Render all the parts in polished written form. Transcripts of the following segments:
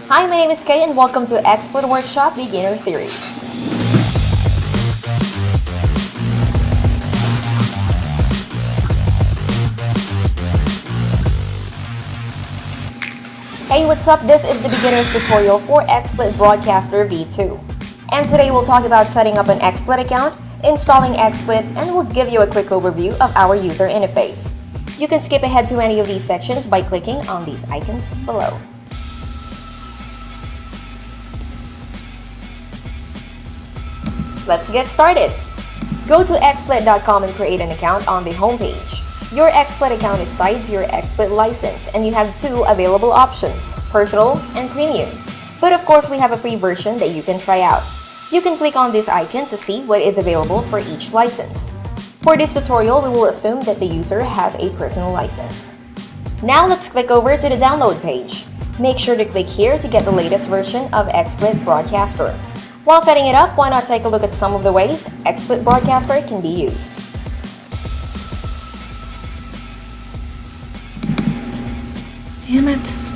Hi, my name is Kay and welcome to XSplit Workshop Beginner Series. Hey, what's up? This is the beginner's tutorial for XSplit Broadcaster V2. And today we'll talk about setting up an XSplit account, installing XSplit, and we'll give you a quick overview of our user interface. You can skip ahead to any of these sections by clicking on these icons below. Let's get started. Go to xsplit.com and create an account on the homepage. Your XSplit account is tied to your XSplit license and you have two available options, Personal and Premium. But of course, we have a free version that you can try out. You can click on this icon to see what is available for each license. For this tutorial, we will assume that the user has a personal license. Now let's click over to the download page. Make sure to click here to get the latest version of XSplit Broadcaster. While setting it up, why not take a look at some of the ways XSplit Broadcaster can be used. Damn it.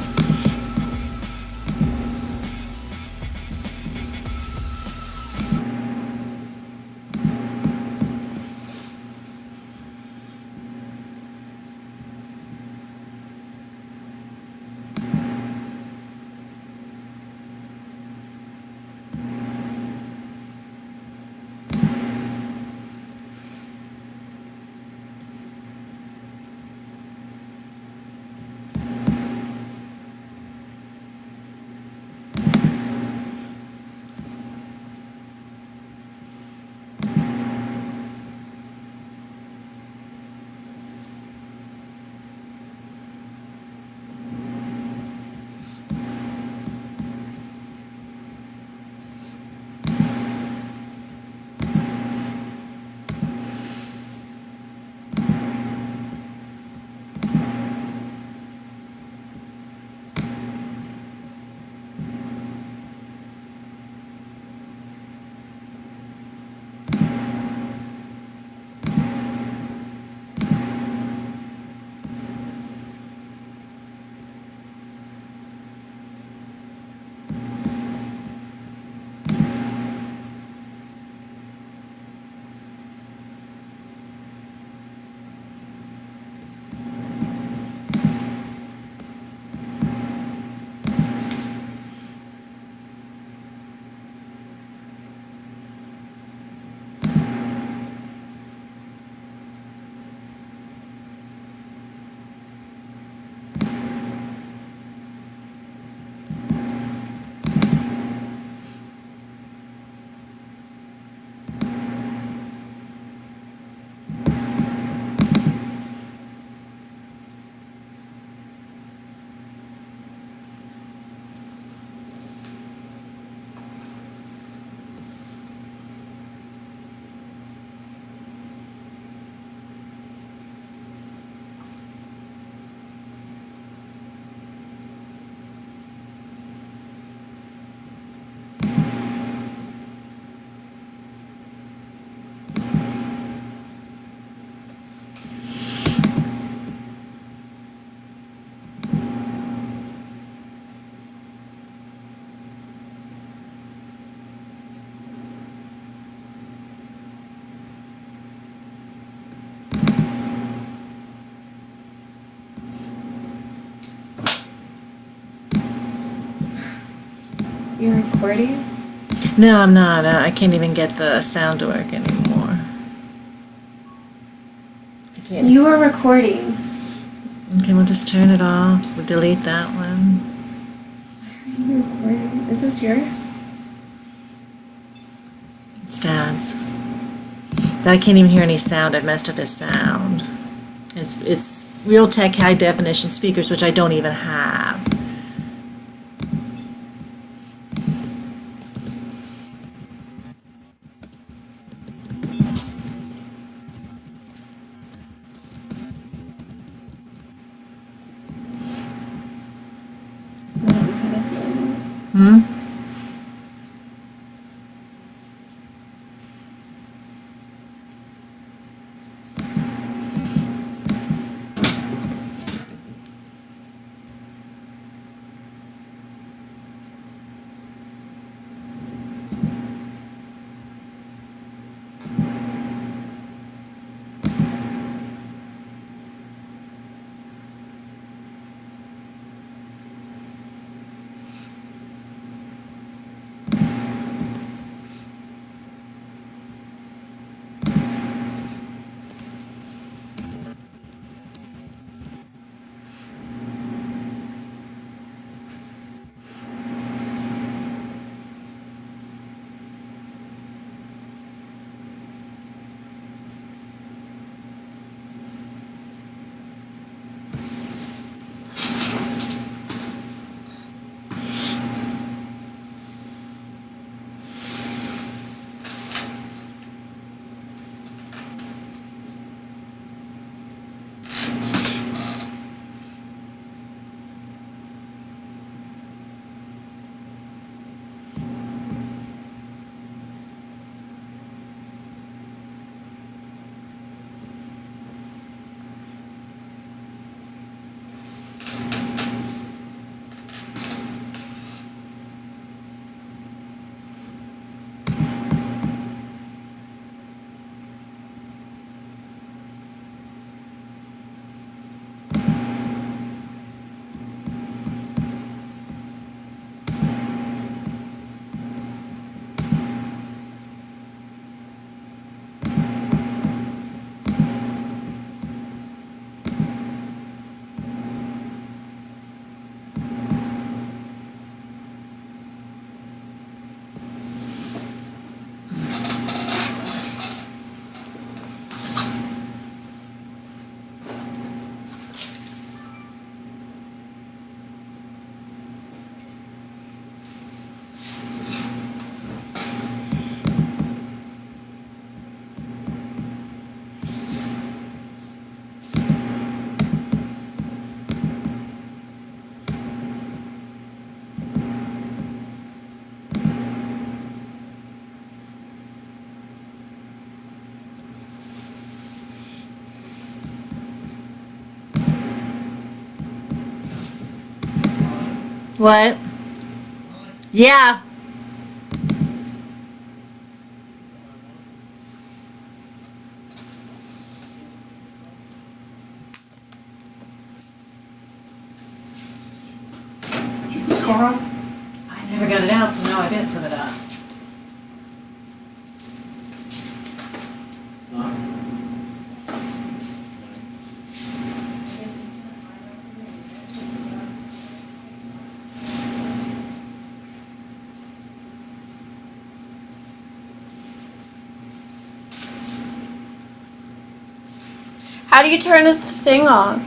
You're recording? No, I'm not. I can't even get the sound to work anymore. I can't. You are recording. Okay, we'll just turn it off. We'll delete that one. Why are you recording? Is this yours? It's Dad's. But I can't even hear any sound. I've messed up his sound. It's Realtek high definition speakers, which I don't even have. Hmm? What? Yeah. Did you put the car on? I never got it out, so no, I didn't put it up. How do you turn this thing on?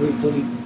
quickly.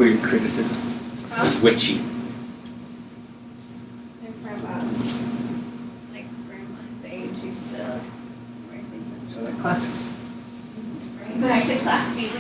were your criticisms? Witchy. They're from like grandma's age used to wear things like So like classics. right back to classy, you know.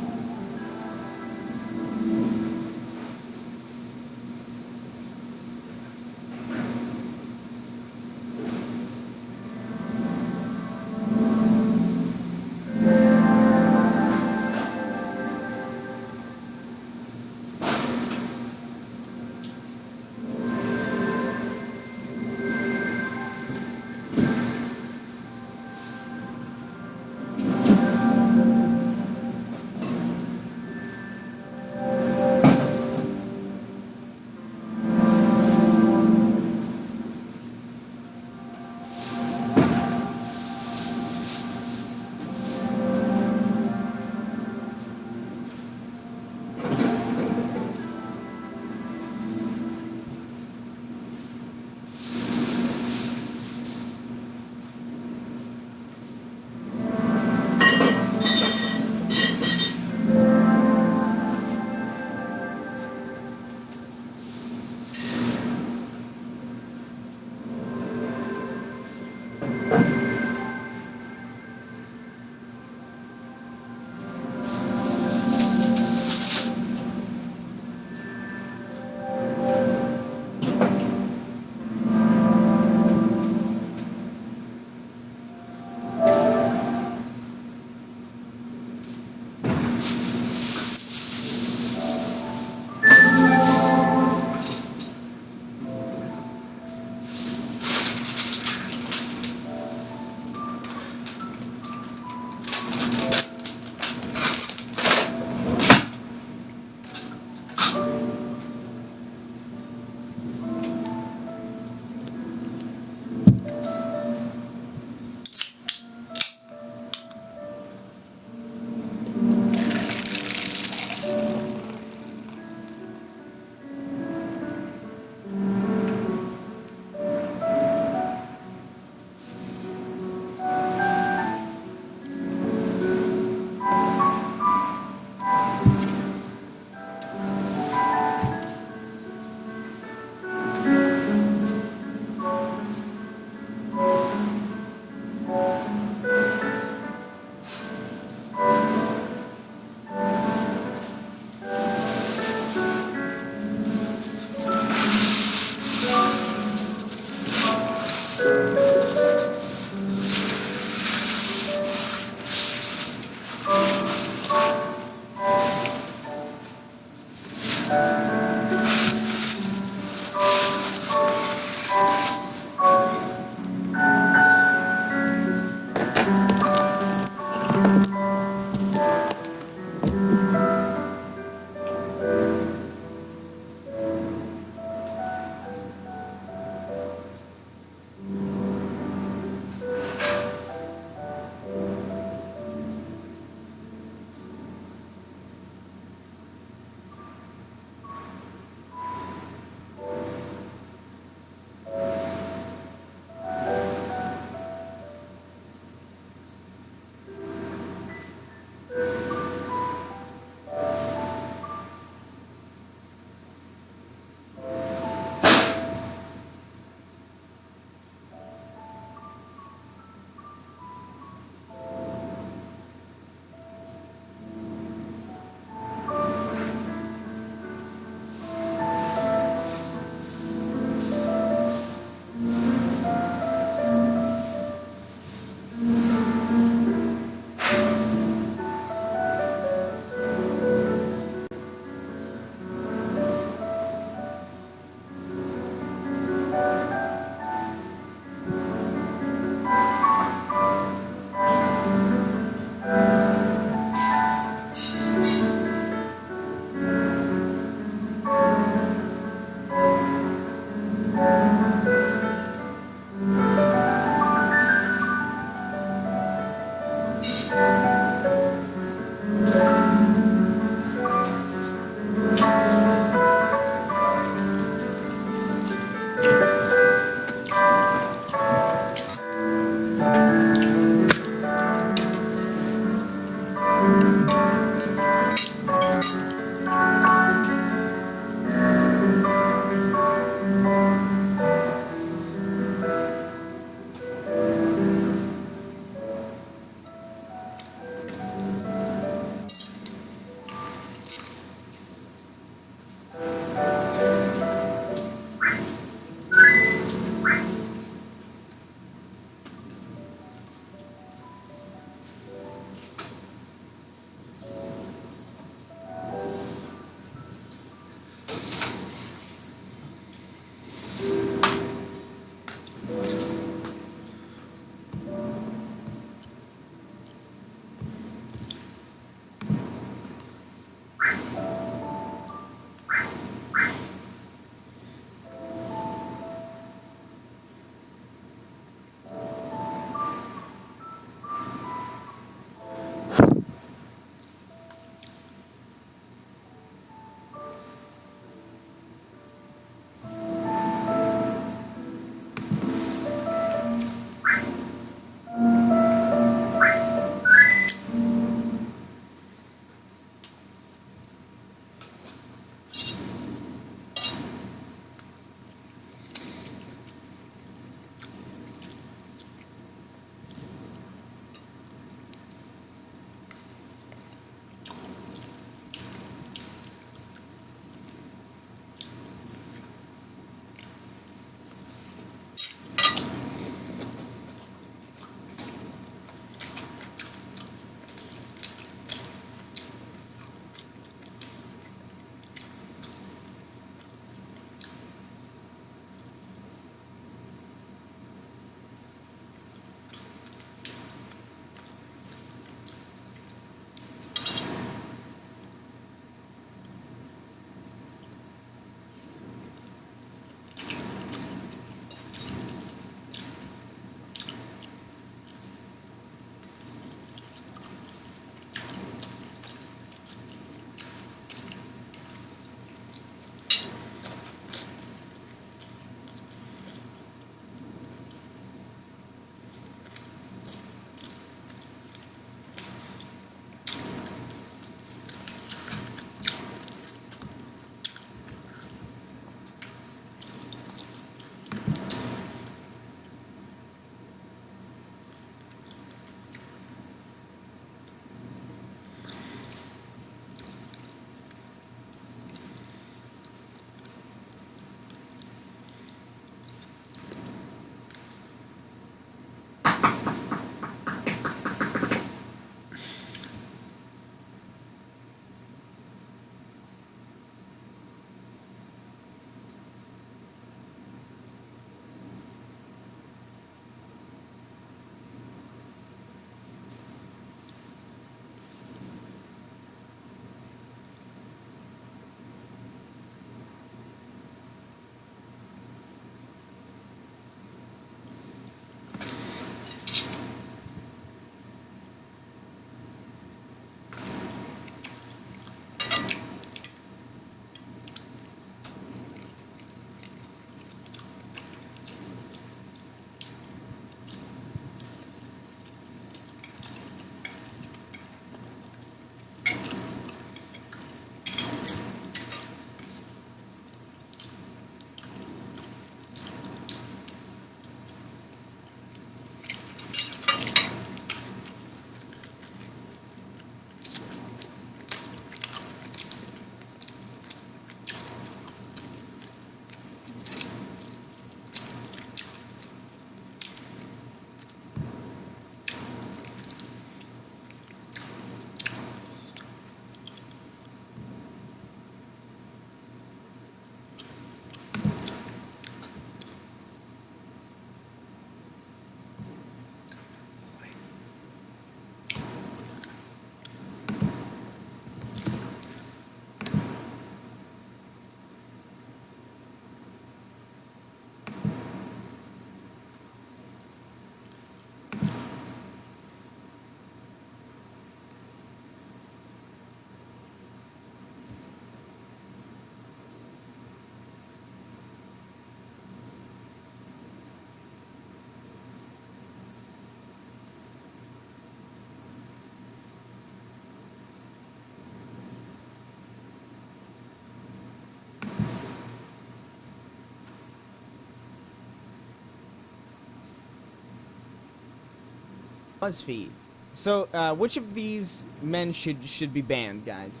BuzzFeed. So, which of these men should be banned, guys?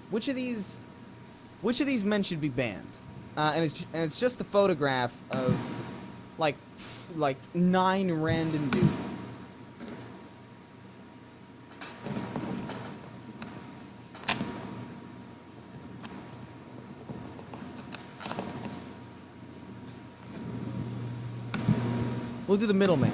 Which of these men should be banned? And it's just the photograph of like 9 random dudes. We'll do the middleman.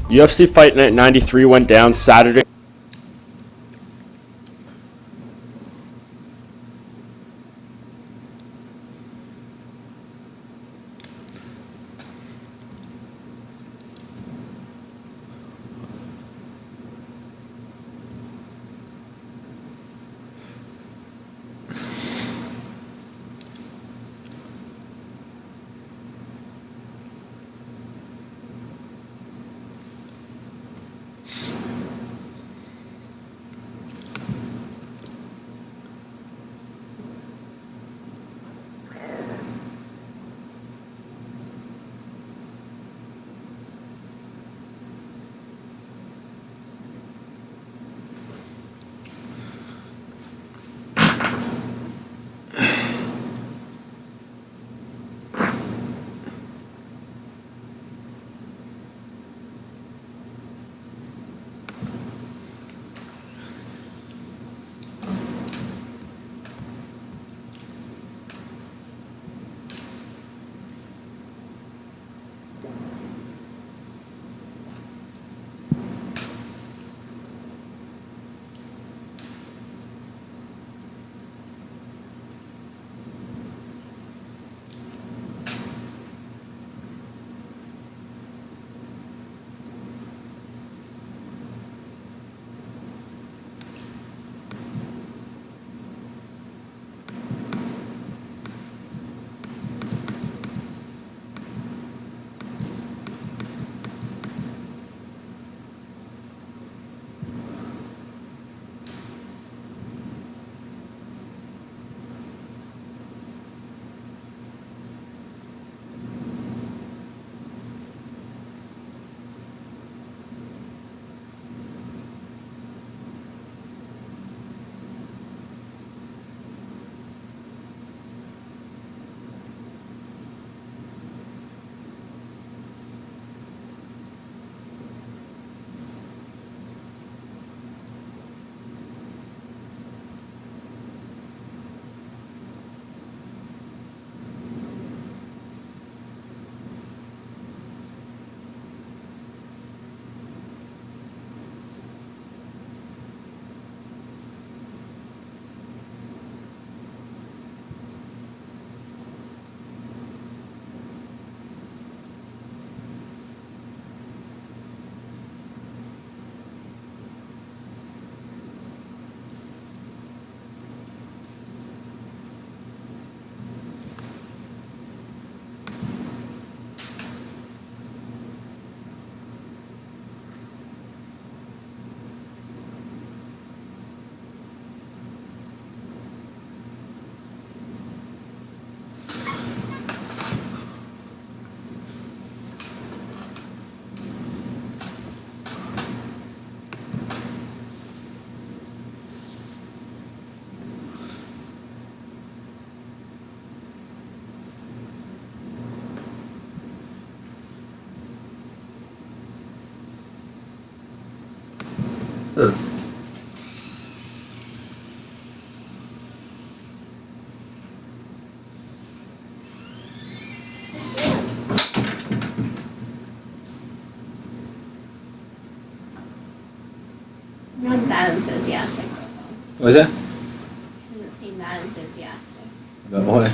UFC Fight Night 93 went down Saturday. You're not that enthusiastic. What was that? Doesn't seem that enthusiastic. About what? I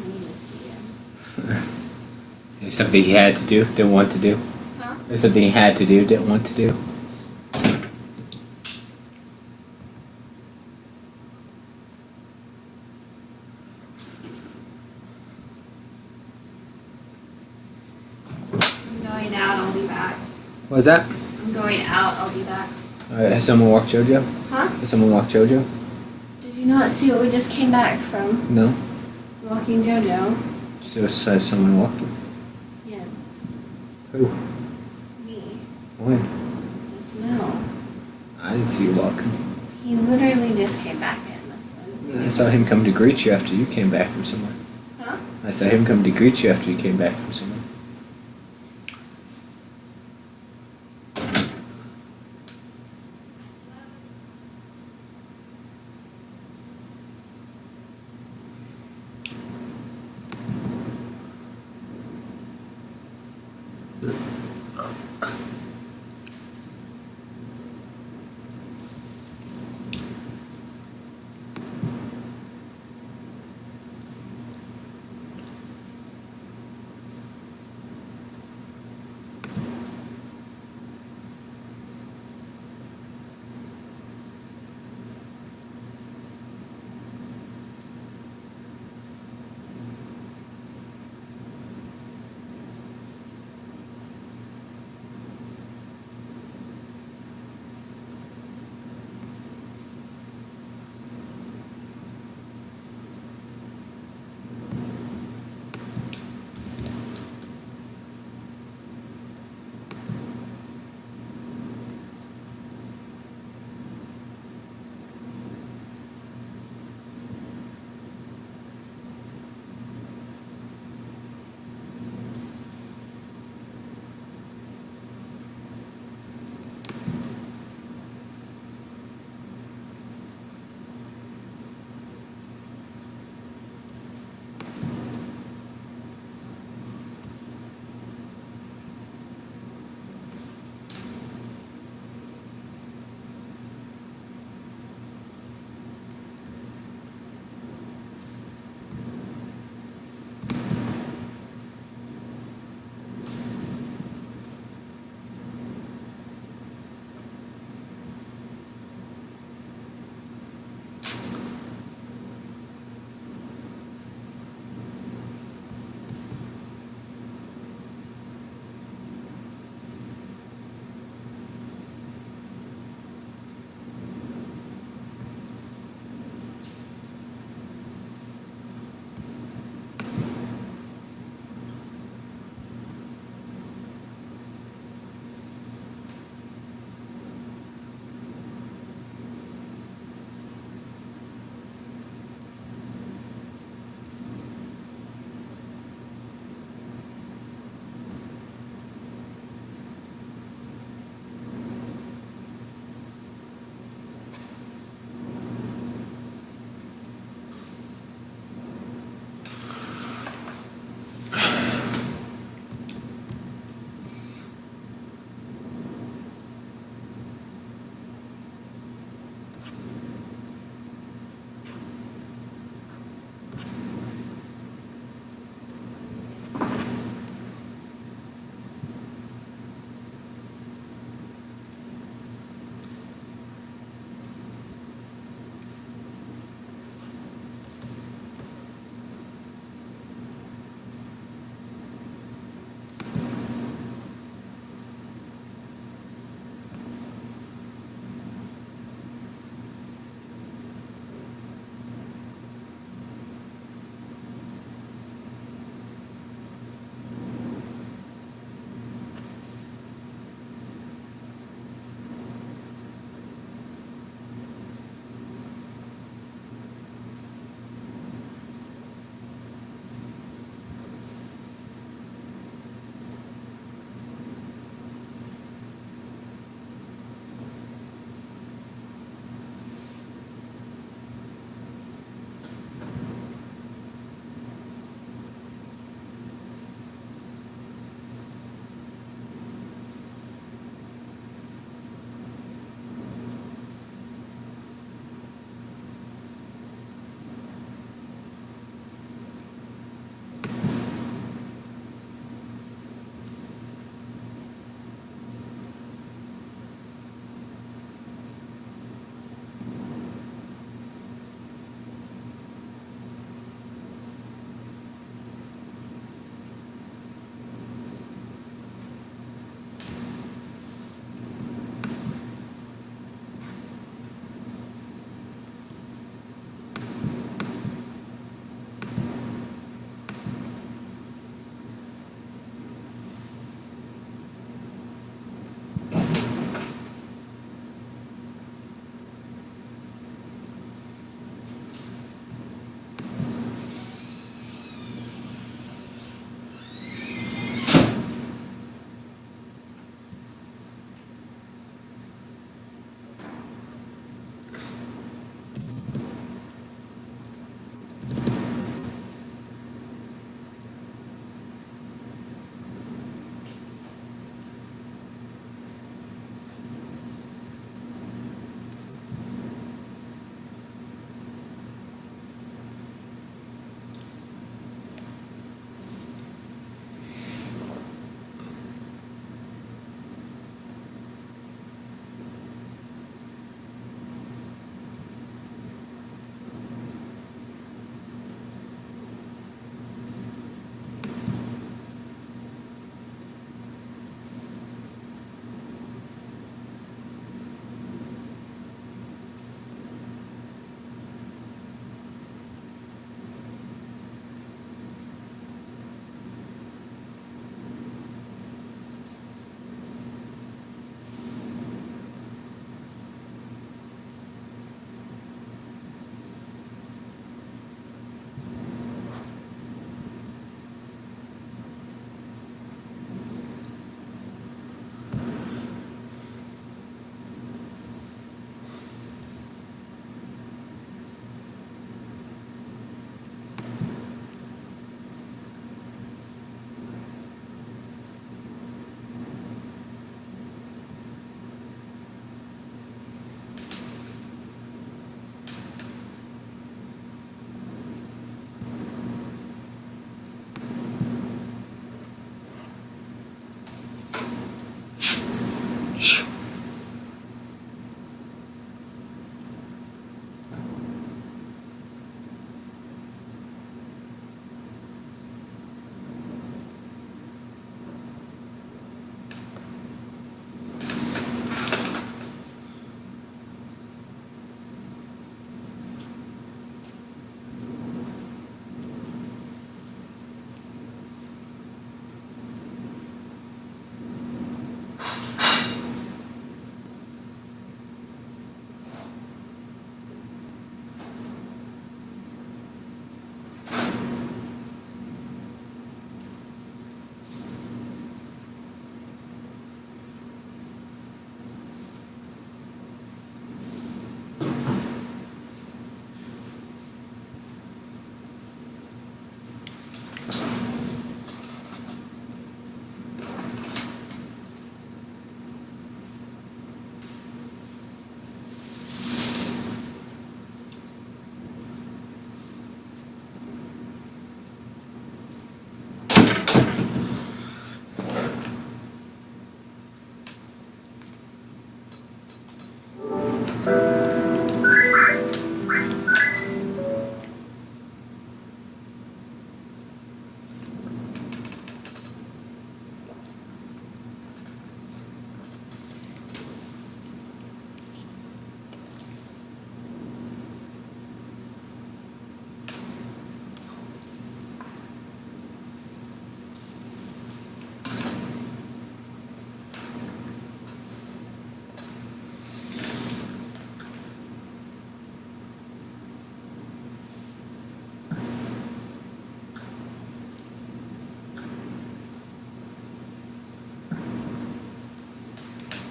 need to see him. It's something he had to do, didn't want to do. Huh? It's something he had to do, didn't want to do. I'm going out, I'll be back. What was that? I'm going out, I'll be back. Has someone walked JoJo? Huh? Has someone walked JoJo? Did you not see what we just came back from? No. Walking JoJo? Just someone walked him. Yes. Who? Me. When? Just now. I didn't see you walking. He literally just came back in. That's what I saw him come to greet you after you came back from somewhere. Huh? I saw him come to greet you after you came back from somewhere.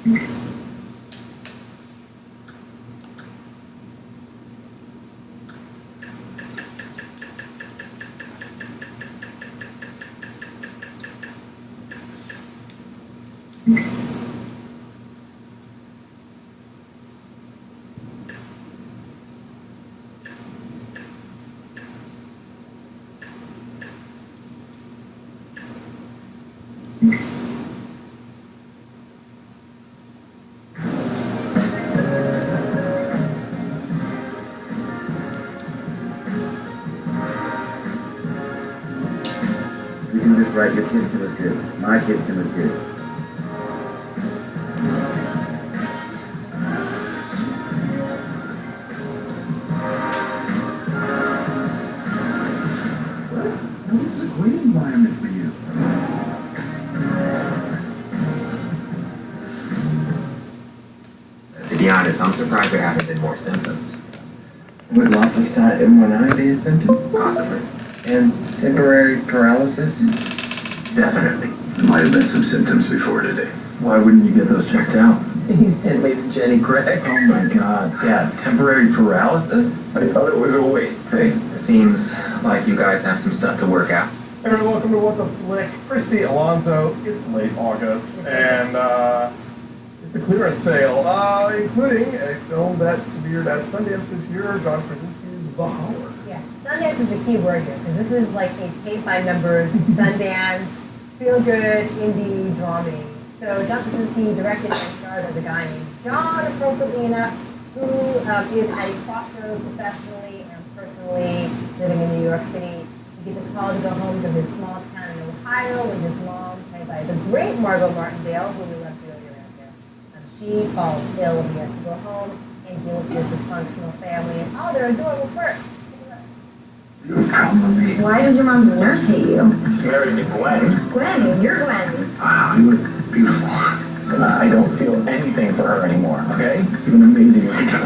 You do this right, your kids can look good. My kids can look good. What? This is a great environment for you. To be honest, I'm surprised there haven't been more symptoms. With loss of sight in one eye be a symptom? Possibly. And temporary paralysis? Definitely. There might have been some symptoms before today. Why wouldn't you get those checked out? He sent me to Jenny Craig. Oh my god, Dad, temporary paralysis? I thought it was a weight thing. It seems like you guys have some stuff to work out. Everyone, welcome to What the Flick. Christy Alonso. It's late August, and it's a clearance sale, including a film that premiered at Sundance this year, John Krasinski's The Holler. Yes, Sundance is the key word here, because this is like a paid by numbers, Sundance, feel-good, indie dramedy. So John Krasinski directed and starred as a guy named John, appropriately enough, who is at a crossroads professionally and personally, living in New York City. He gets a call to go home to his small town in Ohio with his mom, played by the great Margot Martindale, who we love dearly around here. She falls ill and he has to go home and deal with his dysfunctional family and all their adorable quirks. You have a problem with me? Why does your mom's nurse hate you? She's married to Gwen. Gwen, you're Gwen. Wow, you look beautiful. I don't feel anything for her anymore, okay? You're an amazing angel.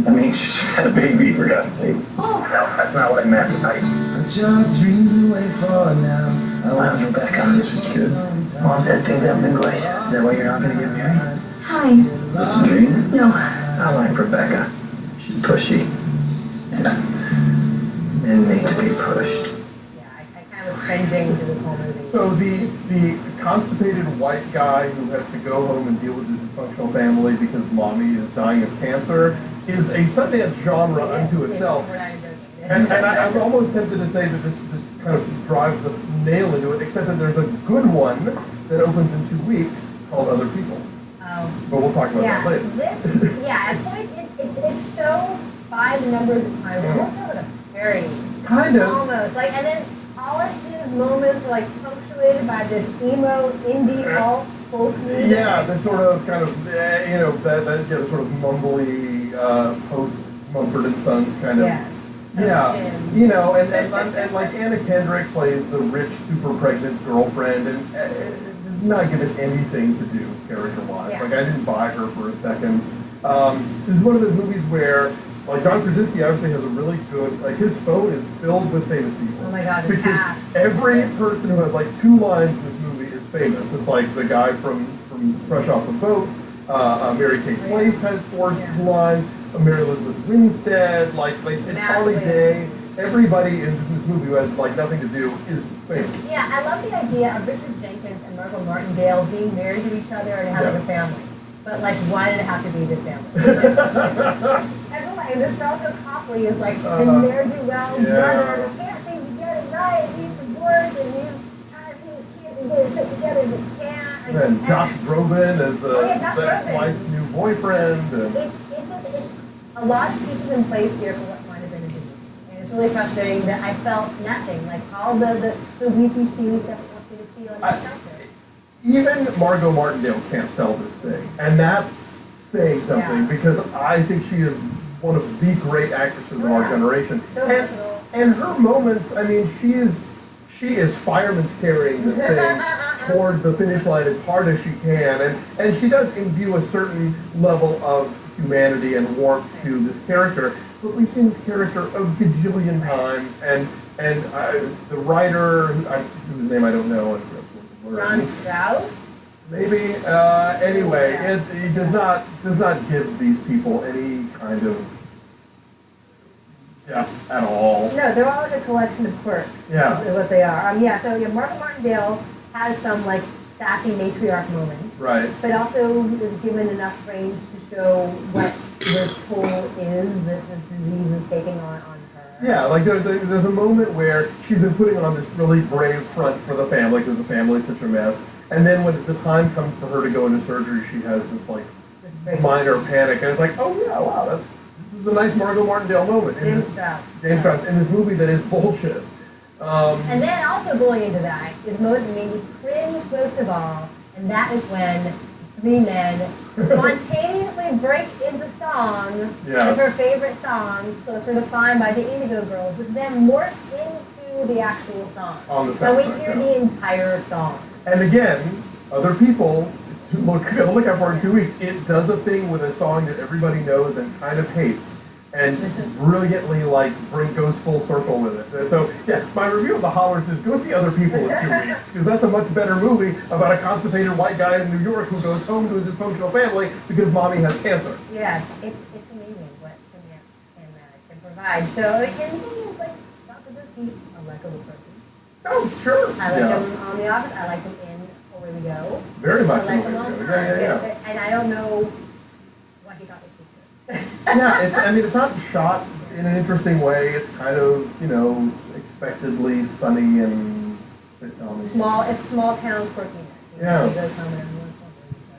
I mean, she just had a baby, for God's sake. Oh. No, that's not what I meant. Put your dreams away for now. Wow, Rebecca, this was good. Mom said things haven't been great. Is that why you're not going to get married? Hi. Is this a dream? No. I like Rebecca. She's pushy. Yeah. And made to be pushed. Yeah, I kind of was cringing to this whole movie. So the constipated white guy who has to go home and deal with his dysfunctional family because mommy is dying of cancer is a Sundance genre unto itself. And I'm almost tempted to say that this kind of drives the nail into it, except that there's a good one that opens in 2 weeks called Other People. But we'll talk about that later. At points, it's so by the numbers of time. We're almost at a very kind of almost like, and then all of his moments are like punctuated by this emo indie alt folk music. Yeah, the sort of kind of that sort of mumbly post Mumford and Sons kind of. Yeah, and like Anna Kendrick plays the rich, super pregnant girlfriend, and does not give it anything to do character-wise. Yeah. Like I didn't buy her for a second. This is one of those movies where, like, John Krasinski obviously has a really good, like, his phone is filled with famous people. Oh my God, because cast. every person who has like 2 lines in this movie is famous. It's like the guy from Fresh Off the Boat. Mary Kate Place has 4 lines. Mary Elizabeth Winstead, like it's Charlie Day. Everybody in this movie who has like nothing to do is famous. Yeah, I love the idea of Richard Jenkins and Margot Martindale being married to each other and having a family. But like, why did it have to be this family? Everyone, and this Charlton Copley is like the ne'er-do-well brother who can't seem to get it right. He's divorced and he's trying to see his kids and get it put together and he can't. And Josh Brolin as the ex-wife's new boyfriend. And it's a lot of pieces in place here for what might have been a good movie. And it's really frustrating that I felt nothing. Like all the weepy scenes that I wanted to see on the counter. Even Margot Martindale can't sell this thing. And that's saying something because I think she is one of the great actresses of our generation. So and her moments, I mean, she is fireman's carrying this thing toward the finish line as hard as she can. And she does imbue a certain level of humanity and warmth to this character. But we've seen this character a gajillion times. And the writer, whose name I don't know, Ron Strauss? Maybe. Anyway, it does not give these people any kind of depth at all. No, they're all like a collection of quirks. Yeah. Is what they are. So Martha Martindale has some like sassy matriarch moments. Right. But also is given enough range to show what the toll is that this disease is taking on her. Yeah, like there's a moment where she's been putting on this really brave front for the family because the family's such a mess. And then when the time comes for her to go into surgery, she has this like minor panic, and it's like, oh yeah, wow, this is a nice Margot Martindale moment. James Strauss in this movie that is bullshit. And then also going into that is the moment that made me cringe most of all, and that is when three men spontaneously break into song with her favorite song, Closer to Fine by the Indigo Girls, which then morphs into the actual song. On the so we soundtrack, hear the entire song. And again, other people look out for in 2 weeks. It does a thing with a song that everybody knows and kind of hates, and brilliantly goes full circle with it. And so yeah, my review of The Hollers is go see Other People in 2 weeks, because that's a much better movie about a constipated white guy in New York who goes home to his dysfunctional family because mommy has cancer. Yes, it's amazing what Cement can provide. So and things like Dr. Zerke, I like him in person. Oh, sure. I like him on The Office. I like him in Away We Go. Very much. I like him on Time. Yeah. And I don't know what he got this good. Yeah, it's not shot in an interesting way. It's kind of, expectedly sunny and sitcom. It's small town quirkiness. Yeah. He goes home and everyone's talking to each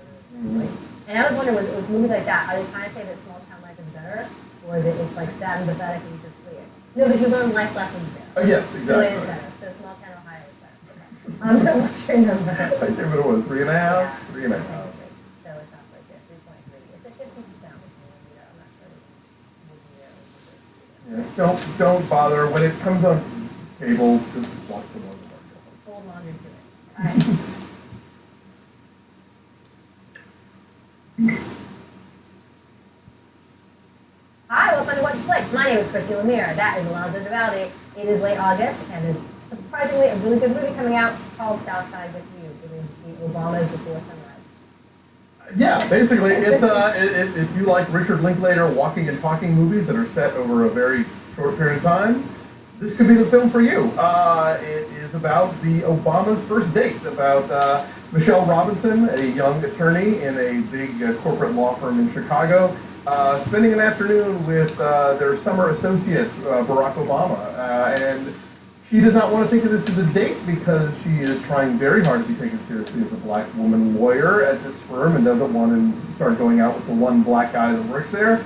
other. And I was wondering, with movies like that, are they trying to say that small town life is better, or that it's like sad and pathetic and you just flee it? No, but you learn life lessons there. Yes, exactly. So it is better. So small town Ohio is better. Okay. So what's your number? I give it a 1, 3.5, 3.5. So it's up right there, 3.3. It's a 50%, which I'm not sure. Don't bother. When it comes on cable, just watch the one. Hold laundry to it. All right. Hi, welcome to What to Play. My name is Christy Lemire. That is Alonzo Givaldi. It is late August, and there's surprisingly a really good movie coming out called Southside with You. It is the Obamas Before Sunrise. Yeah, basically, it's if you like Richard Linklater walking and talking movies that are set over a very short period of time, this could be the film for you. It is about the Obama's first date, about Michelle Robinson, a young attorney in a big corporate law firm in Chicago, spending an afternoon with their summer associate, Barack Obama. And she does not want to think of this as a date because she is trying very hard to be taken seriously as a black woman lawyer at this firm and doesn't want to start going out with the one black guy that works there.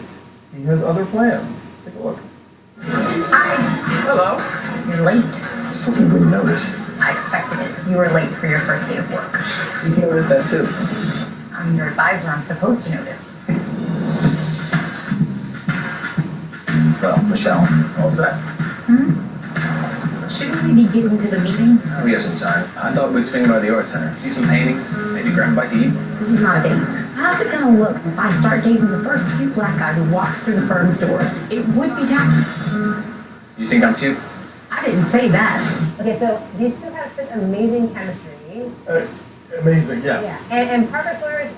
He has other plans. Take a look. Hi. Hello. You're late. So you wouldn't notice. I expected it. You were late for your first day of work. You noticed that too. I'm your advisor. I'm supposed to notice. Well, Michelle, all set? Shouldn't we be getting to the meeting? We have some time. I thought we'd swing by the art center, see some paintings, maybe grab a bite to eat. This is not a date. How's it gonna look if I start dating the first cute black guy who walks through the firm's doors? It would be tacky. You think I'm cute? I didn't say that. Okay, so these two have such amazing chemistry. Amazing, yes. Yeah, and Parker Sawyer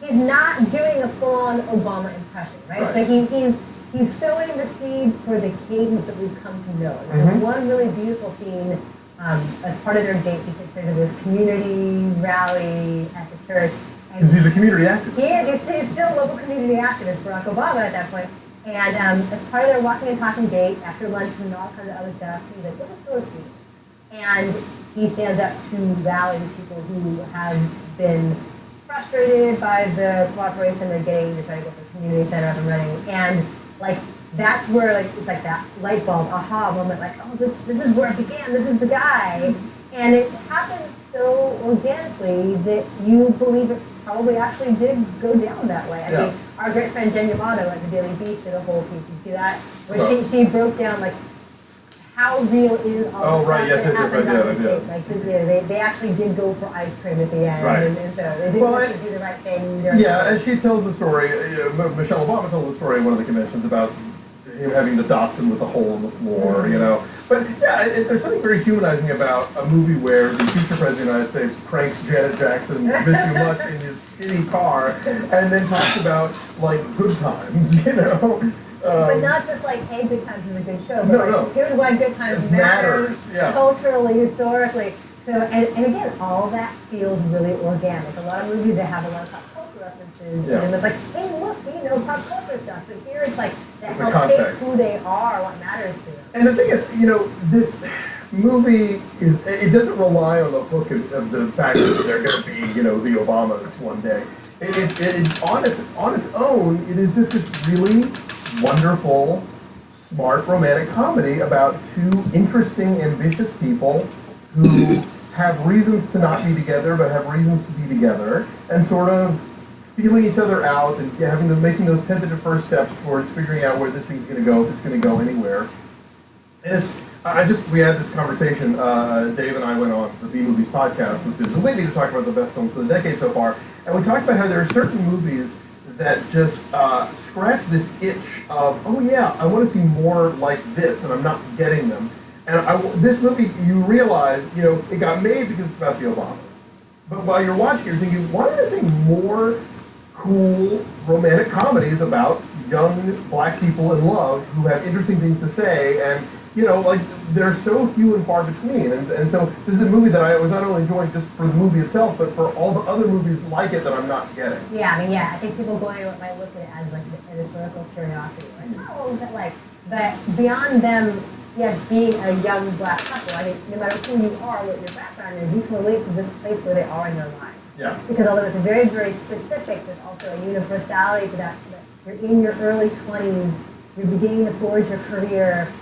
he's not doing a full-on Obama impression, right? So he's sowing the seeds for the cadence that we've come to know. There's one really beautiful scene as part of their date. He takes her to this community rally at the church. Because he's a community activist. He is. He's still a local community activist, Barack Obama at that point. And as part of their walking and talking date, after lunch and all kinds of other stuff, he's like, "What's Philippines?" And he stands up to rally the people who have been frustrated by the cooperation they're getting to try to get the community center up and running. And that's where it's like that light bulb, aha moment, oh, this is where it began, this is the guy. And it happens so organically that you believe it probably actually did go down that way. I mean, our great friend Jen Yamato at the Daily Beast did a whole piece, you see that? Where she broke down how real is all the stuff that happened on the date. They actually did go for ice cream at the end, and so they did have to do the right thing. Yeah, and she tells the story, Michelle Obama told the story at one of the conventions about him having the Datsun with the hole in the floor, you know. But yeah, there's something very humanizing about a movie where the future president of the United States pranks Janet Jackson, miss you much, in his shitty car, and then talks about like good times, you know. But not just like, hey, Good Times is a good show, but No, like, no. here's why Good Times matters yeah. culturally, historically. So, and again, all that feels really organic. A lot of movies that have a lot of pop culture references, Yeah. and it's like, hey, look, you know, pop culture stuff. But here it's like, that The helps shape context. who they are, what matters to them. And the thing is, you know, this movie it doesn't rely on the hook of the fact that they're going to be, you know, the Obamas one day. On its own, it is just this really wonderful, smart romantic comedy about two interesting, ambitious people who have reasons to not be together, but have reasons to be together, and sort of feeling each other out and making those tentative first steps towards figuring out where this thing's going to go, if it's going to go anywhere. And we had this conversation, Dave and I went on the B-Movies podcast, which is a way to talk about the best films of the decade so far, and we talked about how there are certain movies that just scratch this itch of, oh yeah, I want to see more like this, and I'm not getting them. And this movie, you realize, you know, it got made because it's about the Obamas. But while you're watching, you're thinking, why don't I see more cool romantic comedies about young black people in love who have interesting things to say, and you know, like they're so few and far between. And so this is a movie that I was not only enjoying just for the movie itself, but for all the other movies like it that I'm not getting. Yeah, I mean, yeah, I think people might look at it as like an historical curiosity, like, oh, what was that like? But beyond them, yes, being a young black couple, I think no matter who you are, what your background is, you can relate to this place where they are in their lives. Yeah. Because although it's very, very specific, there's also a universality to that. You're in your early 20s, you're beginning to forge your career,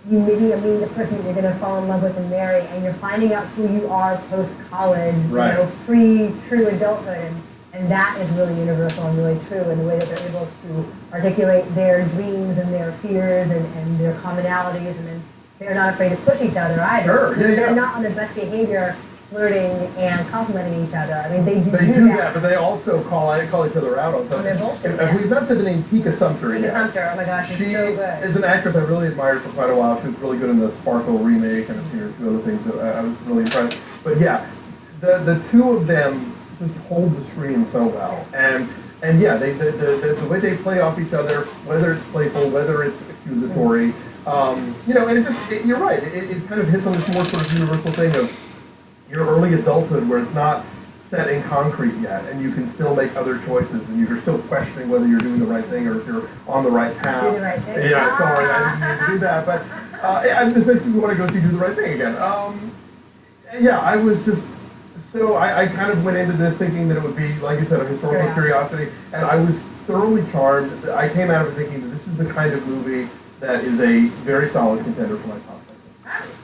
you maybe are meeting the person that you're going to fall in love with and marry, and you're finding out who you are post-college, right. You know, pre-true adulthood. And that is really universal and really true in the way that they're able to articulate their dreams and their fears and their commonalities, and then they're not afraid to push each other either. Sure, yeah, they're not on the best behavior, flirting and complimenting each other. I mean, they do that. But they also call each other out on something. If we've not said the name Tika Sumpter yet. Tika Sumpter, oh my gosh, she's so good. Is an actress I really admired for quite a while. She was really good in the Sparkle remake, and I've seen her do other things that I was really impressed. But yeah, the two of them just hold the screen so well. And yeah, the way they play off each other, whether it's playful, whether it's accusatory, you know, and you're right, it kind of hits on this more sort of universal thing of your early adulthood where it's not set in concrete yet, and you can still make other choices, and you're still questioning whether you're doing the right thing or if you're on the right path. Do the right thing. Yeah, sorry, I didn't mean to do that, but I just makes me want to go see Do the Right Thing again. Yeah, I was just, so I kind of went into this thinking that it would be, like you said, a historical curiosity, and I was thoroughly charmed. I came out of it thinking that this is the kind of movie that is a very solid contender for my top 10.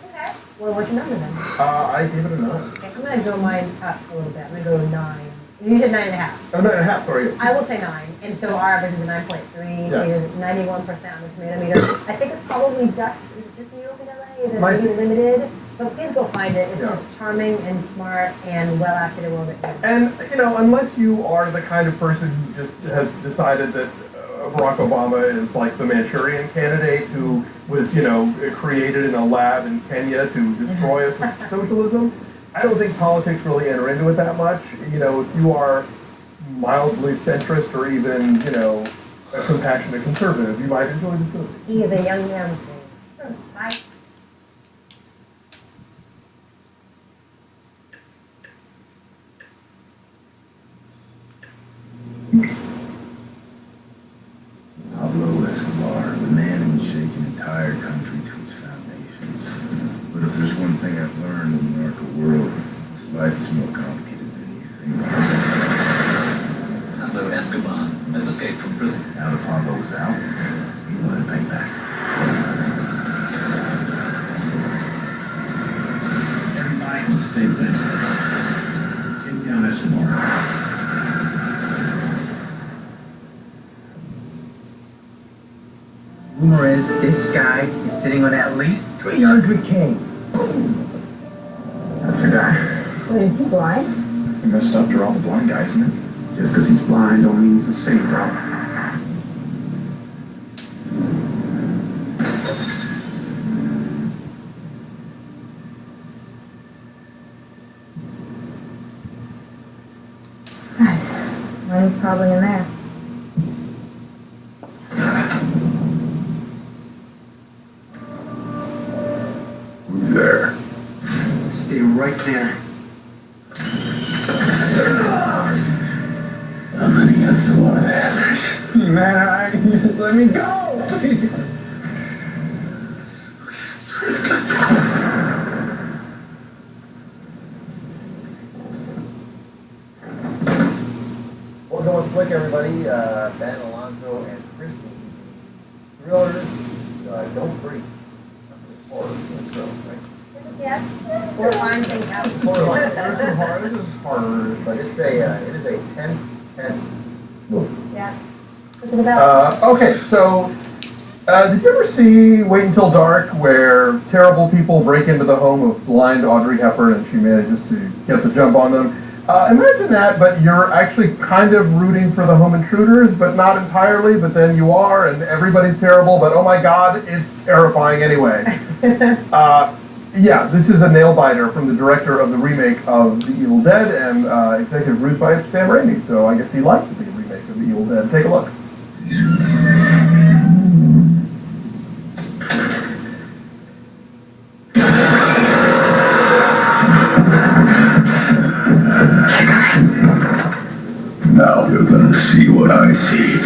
Okay. Well, what's your number then? I gave it a 9. Okay, I'm going to go mine up a little bit. I'm going to go 9. You said 9.5. Oh, 9.5, sorry. I will say 9. And so our average is a 9.3. Yeah. It is 91% on the tomato meter. I think it's probably just New York and LA. Is it Might maybe be. limited? But please go find it. It's Yeah. just charming and smart and well acted and well written. And, you know, unless you are the kind of person who just has decided that Barack Obama is like the Manchurian candidate who was, you know, created in a lab in Kenya to destroy us with socialism, I don't think politics really enter into it that much. You know, if you are mildly centrist or even, you know, a compassionate conservative, you might enjoy this movie. He is a young man. Sure. Bye. Pablo Escobar, the man who would shake an entire country to its foundations. But if there's one thing I've learned in the narco world, it's life is more complicated than you think. Pablo Escobar has escaped from prison. Now that Pablo's out, he wanted payback. Everybody stay lit. Take down Escobar. Rumor is this guy is sitting on at least 300K. That's your guy. Wait, is he blind? He messed up. You're all the blind guy, isn't it? Just because he's blind don't mean he's the same, bro. Money's probably in there. Who's there? Stay right there. I'm gonna get through one of that. Man, let me go. Well, going quick, everybody. Ben, Alonso, and Christy. Thrillers, don't breathe. Horror, thrill, right? Yes. Four fine things happen. This is horror. But it is a tense movie. Yes. What's it about? Okay, so did you ever see Wait Until Dark, where terrible people break into the home of blind Audrey Hepburn and she manages to get the jump on them? Imagine that, but you're actually kind of rooting for the home intruders, but not entirely, but then you are, and everybody's terrible, but oh my god, it's terrifying anyway. Yeah, this is a nail-biter from the director of the remake of The Evil Dead, and executive produced by Sam Raimi, so I guess he liked the remake of The Evil Dead. Take a look. Now you're gonna see what I see.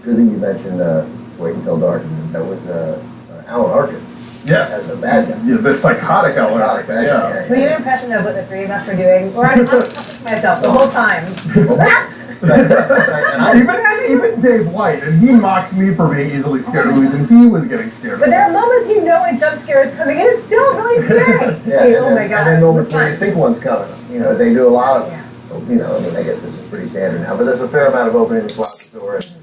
Good thing you mentioned Wait Until Dark. That was Alan Arkin. Yes. As a bad guy. Yeah, the psychotic element. Psychotic bad guy, Can you get an impression of what the three of us were doing? Or I'm myself the whole time. Even Dave White, and he mocks me for being easily scared of movies, and he was getting scared. But there are moments you know a jump scare is coming, and it's still really scary. Yeah, Oh my god. and then moments when you think one's coming. You know, they do a lot of, you know, I mean, I guess this is pretty standard now, but there's a fair amount of opening the closet door and you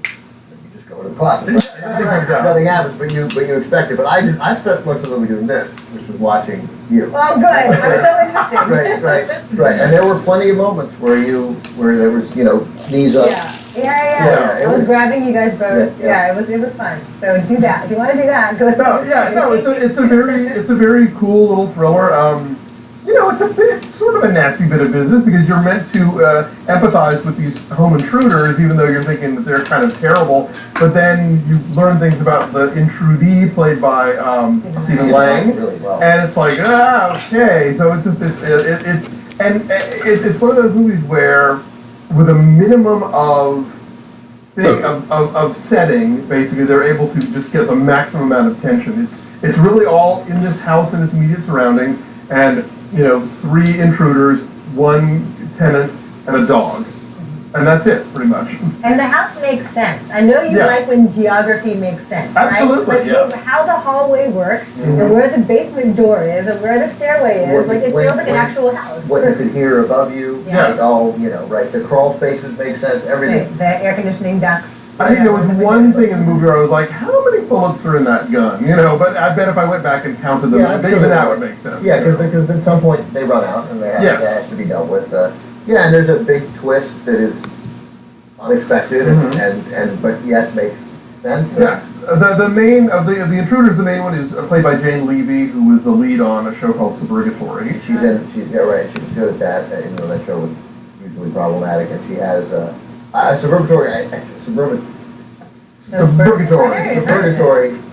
just go to the closet. Nothing happens, but you expect it. But I spent most of the movie doing this, which was watching you. Oh, good. I'm so interested. Right. And there were plenty of moments where there was, you know, knees up. Yeah. I was grabbing you guys both. Yeah, it was fun. So do that. If you want to do that, go. It's a very cool little thriller. You know, it's sort of a nasty bit of business because you're meant to empathize with these home intruders, even though you're thinking that they're kind of terrible. But then you learn things about the intrudee, played by Stephen Lang, really well. and it's like, okay. So it's one of those movies where, with a minimum of setting, basically, they're able to just get the maximum amount of tension. It's really all in this house and its immediate surroundings, and you know, 3 intruders, 1 tenant, and a dog. And that's it, pretty much. And the house makes sense. I know you like when geography makes sense, Absolutely, right? Like how the hallway works, and where the basement door is, and where the stairway is. Like it feels like an actual house. What you can hear above you, like all, you know, right? The crawl spaces make sense, everything. The air conditioning ducts. I think there was one thing in the movie where I was like, how many bullets are in that gun? You know, but I bet if I went back and counted them, even that would make sense. Yeah, because at some point they run out and that has to be dealt with. Yeah, and there's a big twist that is unexpected and but yet makes sense. Yes, the main of the intruders, the main one is played by Jane Levy, who was the lead on a show called Suburgatory. She's good at that, even though that show was hugely problematic, and she has Suburgatory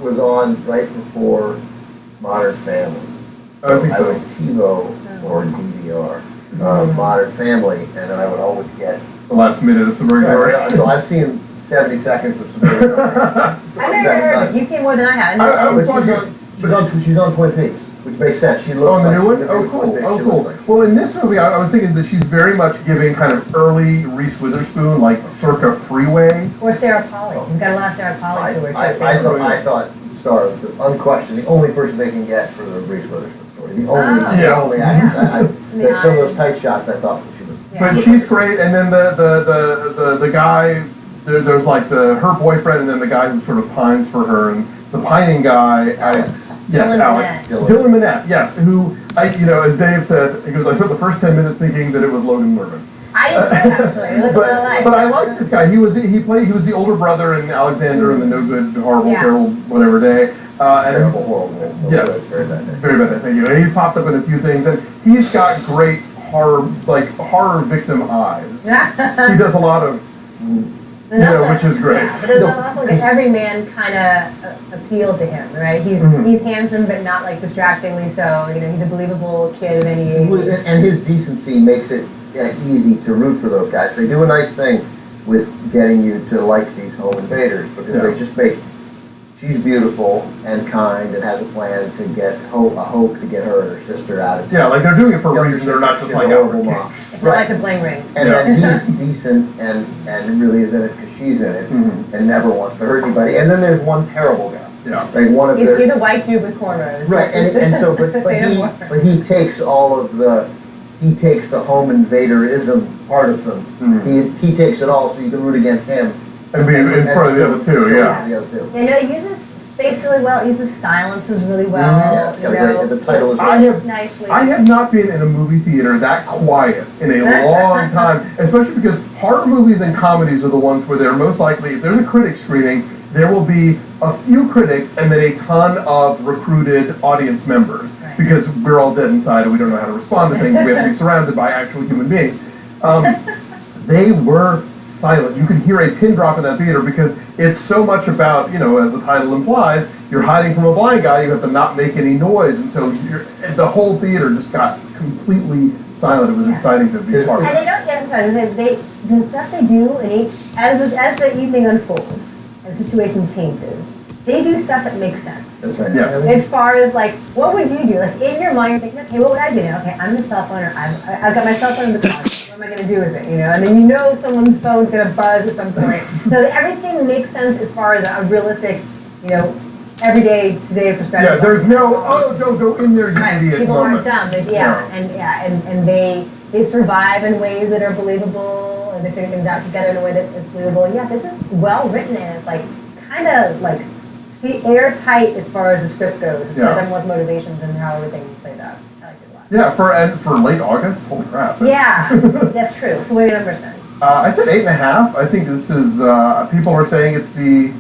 was on right before Modern Family. I think so. I would TiVo or DVR Modern Family, and then I would always get the last minute of Suburgatory. So I've seen 70 seconds of Suburgatory. I never heard of it. You've seen more than I have. She's on Twin Peaks, which makes sense. She looks the like new one? Oh, cool. Well, in this movie, I was thinking that she's very much giving kind of early Reese Witherspoon, like circa Freeway. Or Sarah Polley. She's got a lot of Sarah Polley to her. I thought Star was unquestioned the only person they can get for the Reese Witherspoon story. The only actress. Some of those tight shots, I thought she was. But she's great, and then the guy, there's like her boyfriend, and then the guy who sort of pines for her, and the pining guy, Yes, Dylan Alex. Minnette. Dylan Minnette, yes, who, as Dave said, he goes, I spent the first 10 minutes thinking that it was Logan Lerman. I did too, actually. It looked real nice. But I like this guy. He was the older brother in Alexander and the No Good, Horrible, Terrible, whatever day. Terrible, horrible. Yes. Very bad. Very bad, thank you. And he's popped up in a few things, and he's got great horror victim eyes. He does a lot of, which is great. Yeah, but there's also like an everyman kind of appeal to him, right? He's handsome, but not like distractingly so. He's a believable kid of any age. And his decency makes it easy to root for those guys. They do a nice thing with getting you to like these home invaders because they just make. She's beautiful and kind and has a plan to get a hope to get her and her sister out of town. Yeah, like they're doing it for a reason. They're not just like horrible mom. It's not like the bling ring. And then he's decent and really is in it because she's in it and never wants to hurt anybody. And then there's one terrible guy. Yeah. Like one of He's a white dude with corners. Right, and so but he takes all of the the home invaderism part of them. He takes it all, so you can root against him. And be in front of the other two, He uses space really well. He uses silences really well. The title is nicely. I have not been in a movie theater that quiet in a long time, especially because horror movies and comedies are the ones where they're most likely, if there's a critic screening, there will be a few critics and then a ton of recruited audience members because we're all dead inside and we don't know how to respond to things. We have to be surrounded by actual human beings. They were silent. You can hear a pin drop in that theater because it's so much about, as the title implies, you're hiding from a blind guy, you have to not make any noise, and so the whole theater just got completely silent. It was exciting to be part of. And they don't get the stuff they do in each, as the evening unfolds, as the situation changes, they do stuff that makes sense. That's right. Yes. As far as what would you do? Like in your mind, you're thinking, okay, what would I do now? Okay, I'm the cell phone, or I've got my cell phone in the closet. What am I going to do with it? And then someone's phone's going to buzz at some point. So everything makes sense as far as a realistic, everyday today perspective. Yeah, there's no don't go in there, you idiot. People moments. aren't dumb. And they survive in ways that are believable, and they figure things out together in a way that is believable. Yeah, this is well written, and it's kind of airtight as far as the script goes, as far as everyone's motivations and how everything plays out. I like it a lot. Yeah, for late August, holy crap. Yeah, that's true. So what are your numbers then? I said 8.5. I think this is, people are saying it's the,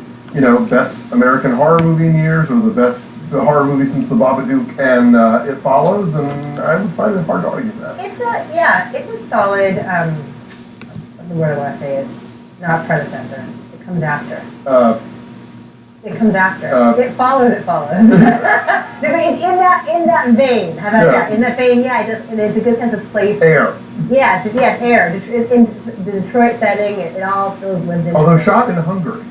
best American horror movie in years, or the horror movie since The Babadook and It Follows, and I would find it hard to argue that. It's a solid, the word I want to say is not predecessor. It comes after. It comes after. It follows. In that vein. How about that? In that vein, it's a good sense of place. Air. Yes, Air. It's in the Detroit setting. It all feels lived in. Although shot in Hungary.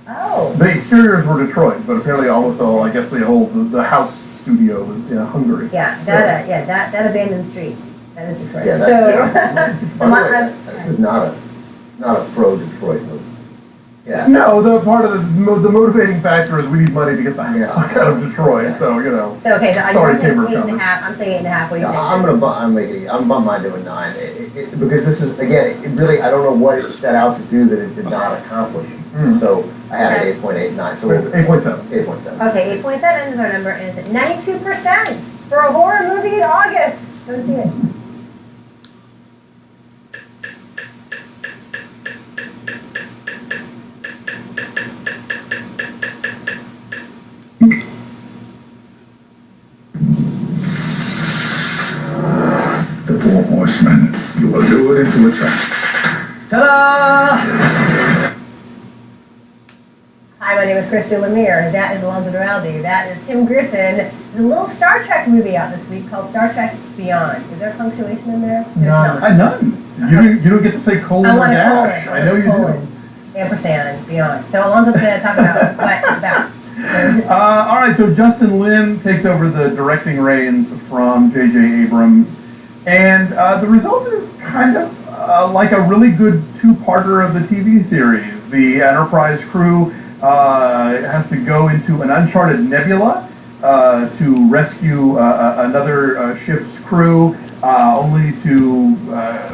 Oh. The exteriors were Detroit, but apparently almost all, I guess the house studio was in Hungary. Yeah, that abandoned street. That is Detroit. Yeah, this is not a pro Detroit movie. Yeah. No, the part of the motivating factor is we need money to get the fuck out of Detroit. So So okay, so sorry, I'm Chamber of saying 8.5. Commerce. I'm saying 8.5. What do you think? I'm bummed mine to a 9. Because this is again, it really I don't know what it set out to do that it did not accomplish. So I had an 8.89. So 8.7. 8.7. Okay, 8.7 is our number, and it's at 92% for a horror movie in August. Go see it. The Four Horsemen. You will do it into a trap. Ta-da! Hi, my name is Christy Lemire. That is Alonzo Duralde. That is Tim Grisson. There's a little Star Trek movie out this week called Star Trek Beyond. Is there punctuation in there? None. You don't get to say colon or dash. I know you do. Ampersand, Beyond. So Alonzo's going to talk about what it's about. All right, so Justin Lin takes over the directing reins from J.J. Abrams, and the result is kind of like a really good two-parter of the TV series. The Enterprise crew has to go into an uncharted nebula to rescue another ship's crew, only to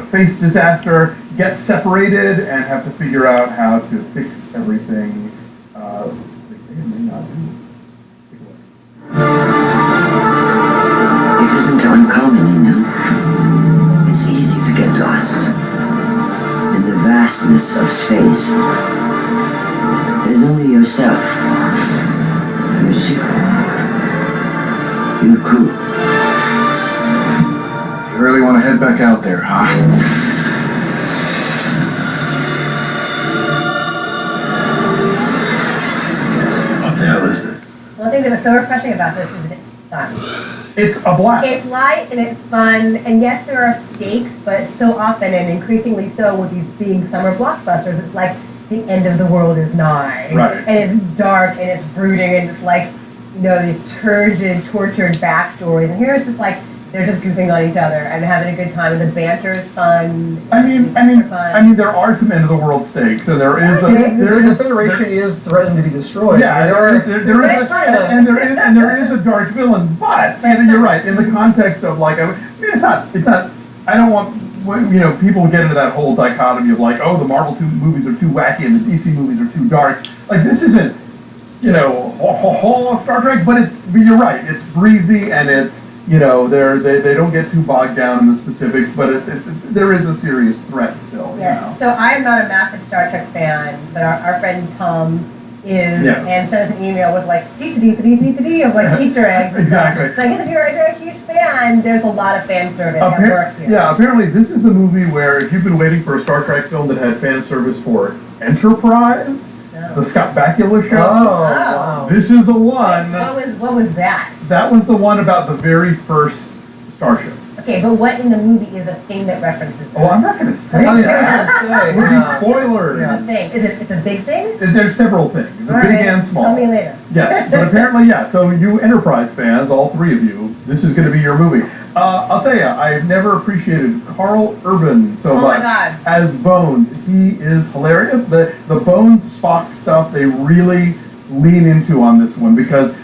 face disaster, get separated, and have to figure out how to fix everything. They may or may not do. Take it away. of space. There's only yourself, your ship, your crew. You really want to head back out there, huh? What the hell is this? One thing that was so refreshing about this is that it's fun. It's a blast. It's light and it's fun, and yes, there are stakes, but so often and increasingly so with these being summer blockbusters, it's like the end of the world is nigh. Right. And it's dark and it's brooding and it's like, you know, these turgid, tortured backstories. And here it's just like they're just goofing on each other and having a good time, and the banter is fun. I mean, there are some end of the world stakes, and there is the Federation is threatened to be destroyed. Yeah, there is a dark villain, but you're right. In the context of like, I mean, it's not. I don't want people get into that whole dichotomy of like, oh, the Marvel movies are too wacky and the DC movies are too dark. Like this isn't, Star Trek, but you're right. It's breezy and it's. They don't get too bogged down in the specifics, but there is a serious threat still. Yes. So I'm not a massive Star Trek fan, but our friend Tom is, yes. And sends an email with like of like Easter eggs. Exactly. So I guess if you're a huge fan, there's a lot of fan service at work here. Yeah. Apparently, this is the movie where if you've been waiting for a Star Trek film that had fan service for Enterprise. The Scott Bakula show. Oh, wow. This is the one. What was that? That was the one about the very first Starship. Okay, but what in the movie is a thing that references that? Oh, I'm not going to say that. Would be spoilers. It's a thing. It's a big thing? There's several things. Big and small. Tell me later. Yes, but apparently, yeah. So you Enterprise fans, all three of you, this is going to be your movie. I'll tell you, I've never appreciated Carl Urban so much as Bones. He is hilarious. The Bones Spock stuff they really lean into on this one because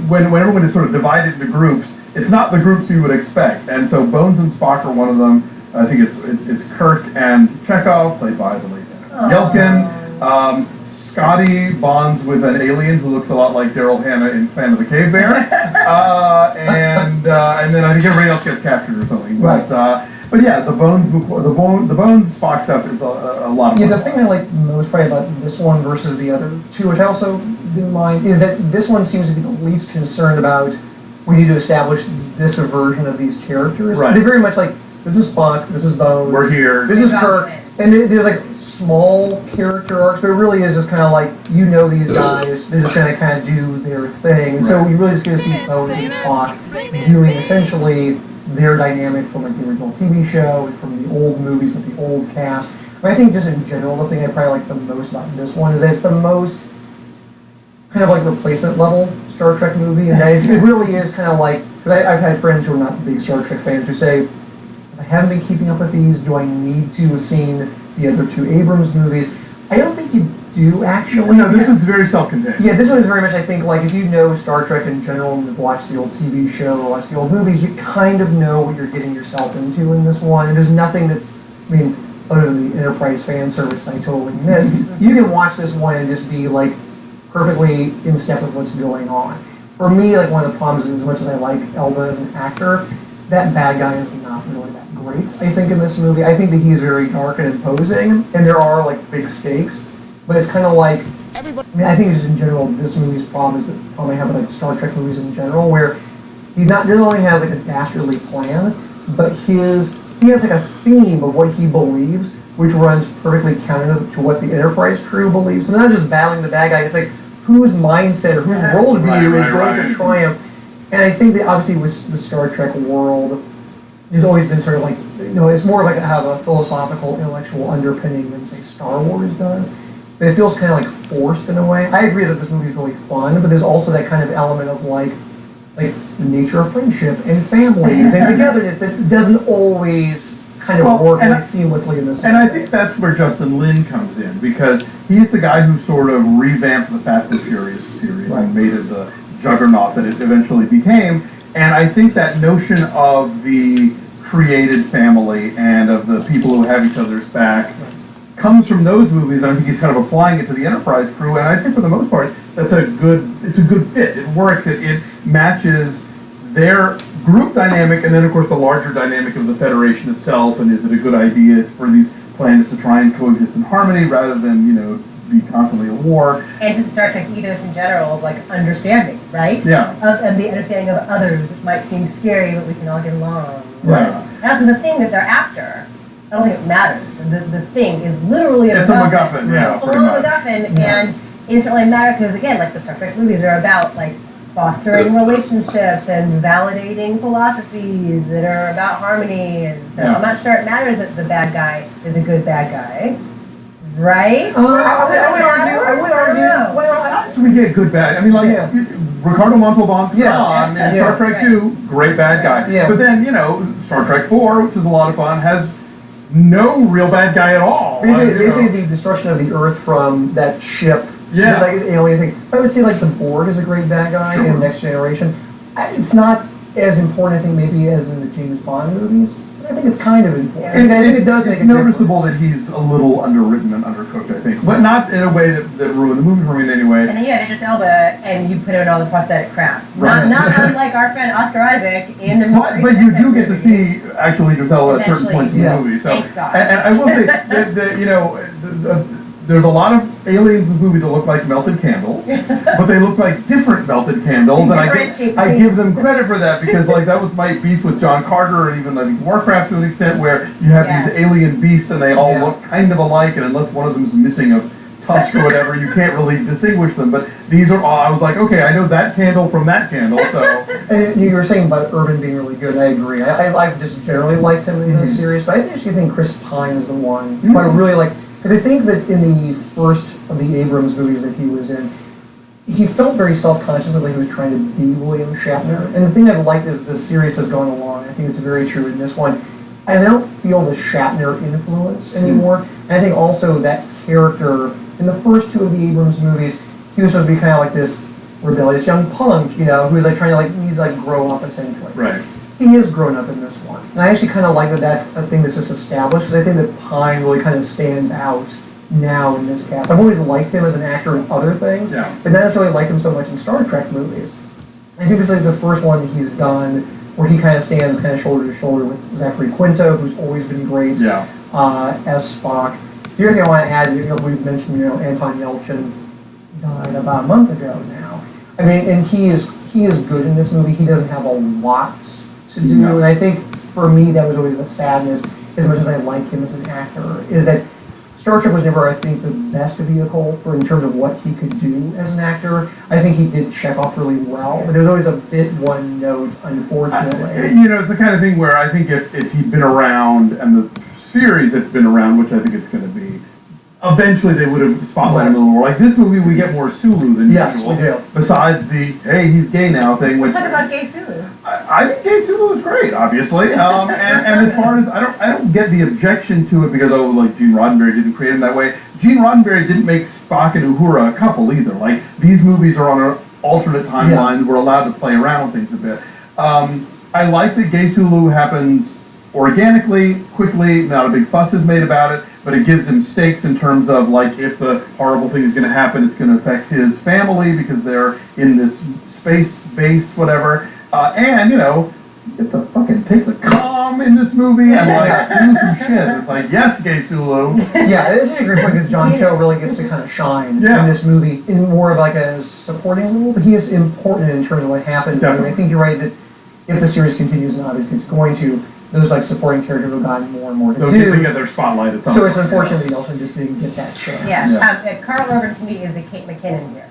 when everyone is sort of divided into groups, it's not the groups you would expect. And so Bones and Spock are one of them. I think it's Kirk and Chekhov, played by the late Yelkin. Scotty bonds with an alien who looks a lot like Daryl Hannah in Clan of the Cave Bear, and then I think everybody else gets captured or something. But yeah, the Bones Spock stuff is a lot of fun. Yeah, the thing I like most probably about this one versus the other two, which I also didn't mind, is that this one seems to be the least concerned about we need to establish this version of these characters. Right. They're very much like, this is Spock, this is Bones, we're here, this is Kirk, and there's like small character arcs, but it really is just kind of like, these guys, they're just going to kind of do their thing. Right. So you really just get to see Bones and Spock doing essentially their dynamic from like the original TV show and from the old movies with the old cast. But I think just in general, the thing I probably like the most about this one is that it's the most kind of like replacement level Star Trek movie, and that it really is kind of like, because I've had friends who are not big Star Trek fans who say, I haven't been keeping up with these, do I need to have seen the other two Abrams movies? I don't think you do, actually. No, this is very self-contained. Yeah, this one is very much, I think, like, if you know Star Trek in general and have watched the old TV show or watched the old movies, you kind of know what you're getting yourself into in this one. And there's nothing that's, other than the Enterprise fan service that I totally missed, you can watch this one and just be, like, perfectly in step with what's going on. For me, like, one of the problems is, as much as I like Elba as an actor, that bad guy is not really that great, I think, in this movie. I think that he is very dark and imposing, and there are, like, big stakes, but it's kind of like, I think it's just in general, this movie's problem is the problem I have with, like, Star Trek movies in general, where he not only has, like, a dastardly plan, but he has, like, a theme of what he believes, which runs perfectly counter to what the Enterprise crew believes. So not just battling the bad guy, it's like, whose mindset or whose worldview is going to triumph. And I think that obviously with the Star Trek world, there's always been sort of like, it's more like have a philosophical, intellectual underpinning than, say, Star Wars does. But it feels kind of like forced in a way. I agree that this movie is really fun, but there's also that kind of element of like the nature of friendship and families and togetherness that doesn't always kind of work seamlessly in this movie. And I think that's where Justin Lin comes in, because he's the guy who sort of revamped the Fast and Furious series and made it the juggernaut that it eventually became. And I think that notion of the created family and of the people who have each other's back comes from those movies, and I think he's kind of applying it to the Enterprise crew, and I'd say for the most part, it's a good fit. It works, it matches their group dynamic, and then of course the larger dynamic of the Federation itself, and is it a good idea for these plan is to try and coexist in harmony rather than, be constantly at war. And to the Star Trek ethos in general of like understanding, right? Yeah. And the understanding of others, which might seem scary, but we can all get along. Yeah. That's the thing that they're after. I don't think it matters. The thing is literally a It's MacGuffin. a MacGuffin, yeah, It's a pretty little much. MacGuffin, Yeah. and it doesn't really matter because, again, like the Star Trek movies are about like fostering relationships and validating philosophies that are about harmony. And so I'm not sure it matters that the bad guy is a good bad guy. Right? I would argue. Well, so we get good bad. I mean, like Ricardo Montalban's Khan in Star Trek 2, great bad guy. Yeah. But then Star Trek 4, which is a lot of fun, has no real bad guy at all. Basically, the destruction of the Earth from that ship. Yeah. Like an alien thing. I would say like the Borg is a great bad guy in Next Generation. It's not as important, I think, maybe as in the James Bond movies. I think it's kind of important. I think it does make It's noticeable that he's a little underwritten and undercooked, I think. But not in a way that ruined the movie for me in any way. And then you had Idris Elba, and you put in all the prosthetic crap. Right. Not unlike our friend Oscar Isaac in the movie. But you do get to see actually Idris Elba at certain points in the movie. So, Thank God. and I will say that there's a lot of aliens in the movie that look like melted candles, but they look like different melted candles, and I give them credit for that because like that was my beef with John Carter and even like Warcraft to an extent where you have these alien beasts and they all look kind of alike, and unless one of them is missing a tusk or whatever, you can't really distinguish them. But these are all, I was like, okay, I know that candle from that candle, so. And you were saying about Urban being really good, and I agree. I just generally liked him in the series, but I actually think Chris Pine is the one who I really like. Because I think that in the first of the Abrams movies that he was in, he felt very self-conscious of like he was trying to be William Shatner. And the thing I've liked is the series has gone along. I think it's very true in this one. I don't feel the Shatner influence anymore. And I think also that character in the first two of the Abrams movies, he was supposed to be kind of like this rebellious young punk, who was like trying to needs to grow up essentially. Right. He is grown up in this one. And I actually kind of like that that's a thing that's just established, because I think that Pine really kind of stands out now in this cast. I've always liked him as an actor in other things, but not necessarily liked him so much in Star Trek movies. I think this is the first one he's done where he kind of stands kind of shoulder to shoulder with Zachary Quinto, who's always been great as Spock. The other thing I want to add, we've mentioned, Anton Yelchin died about a month ago now. I mean, and he is good in this movie. He doesn't have a lot to do, and I think for me that was always a sadness, as much as I like him as an actor, is that Star Trek was never, I think, the best vehicle for in terms of what he could do as an actor. I think he did check off really well, but it was always a bit one note, unfortunately. It's the kind of thing where I think if he'd been around and the series had been around, which I think it's going to be, eventually they would have spotlighted him a little more. Like this movie, we get more Sulu than usual. We do. Besides the hey, he's gay now thing. Which Let's talk about gay Sulu. I think gay Sulu is great, obviously. And as far as I don't get the objection to it because Gene Roddenberry didn't create him that way. Gene Roddenberry didn't make Spock and Uhura a couple either. Like these movies are on an alternate timeline. We're allowed to play around with things a bit. I like that gay Sulu happens organically, quickly, not a big fuss is made about it, but it gives him stakes in terms of like if the horrible thing is going to happen, it's going to affect his family because they're in this space base, whatever. And you get to fucking take the calm in this movie and like do some shit. It's like yes, gay Sulu. Yeah, it's a great point because John Cho really gets to kind of shine in this movie in more of like a supporting role, but he is important in terms of what happens. I mean, I think you're right that if the series continues, and obviously it's going to, those like supporting characters have gotten more and more to They'll do. get to get their spotlight at some So point. it's unfortunate that Nelson just didn't get that chance. Yeah. Carl Urban to me is the Kate McKinnon here.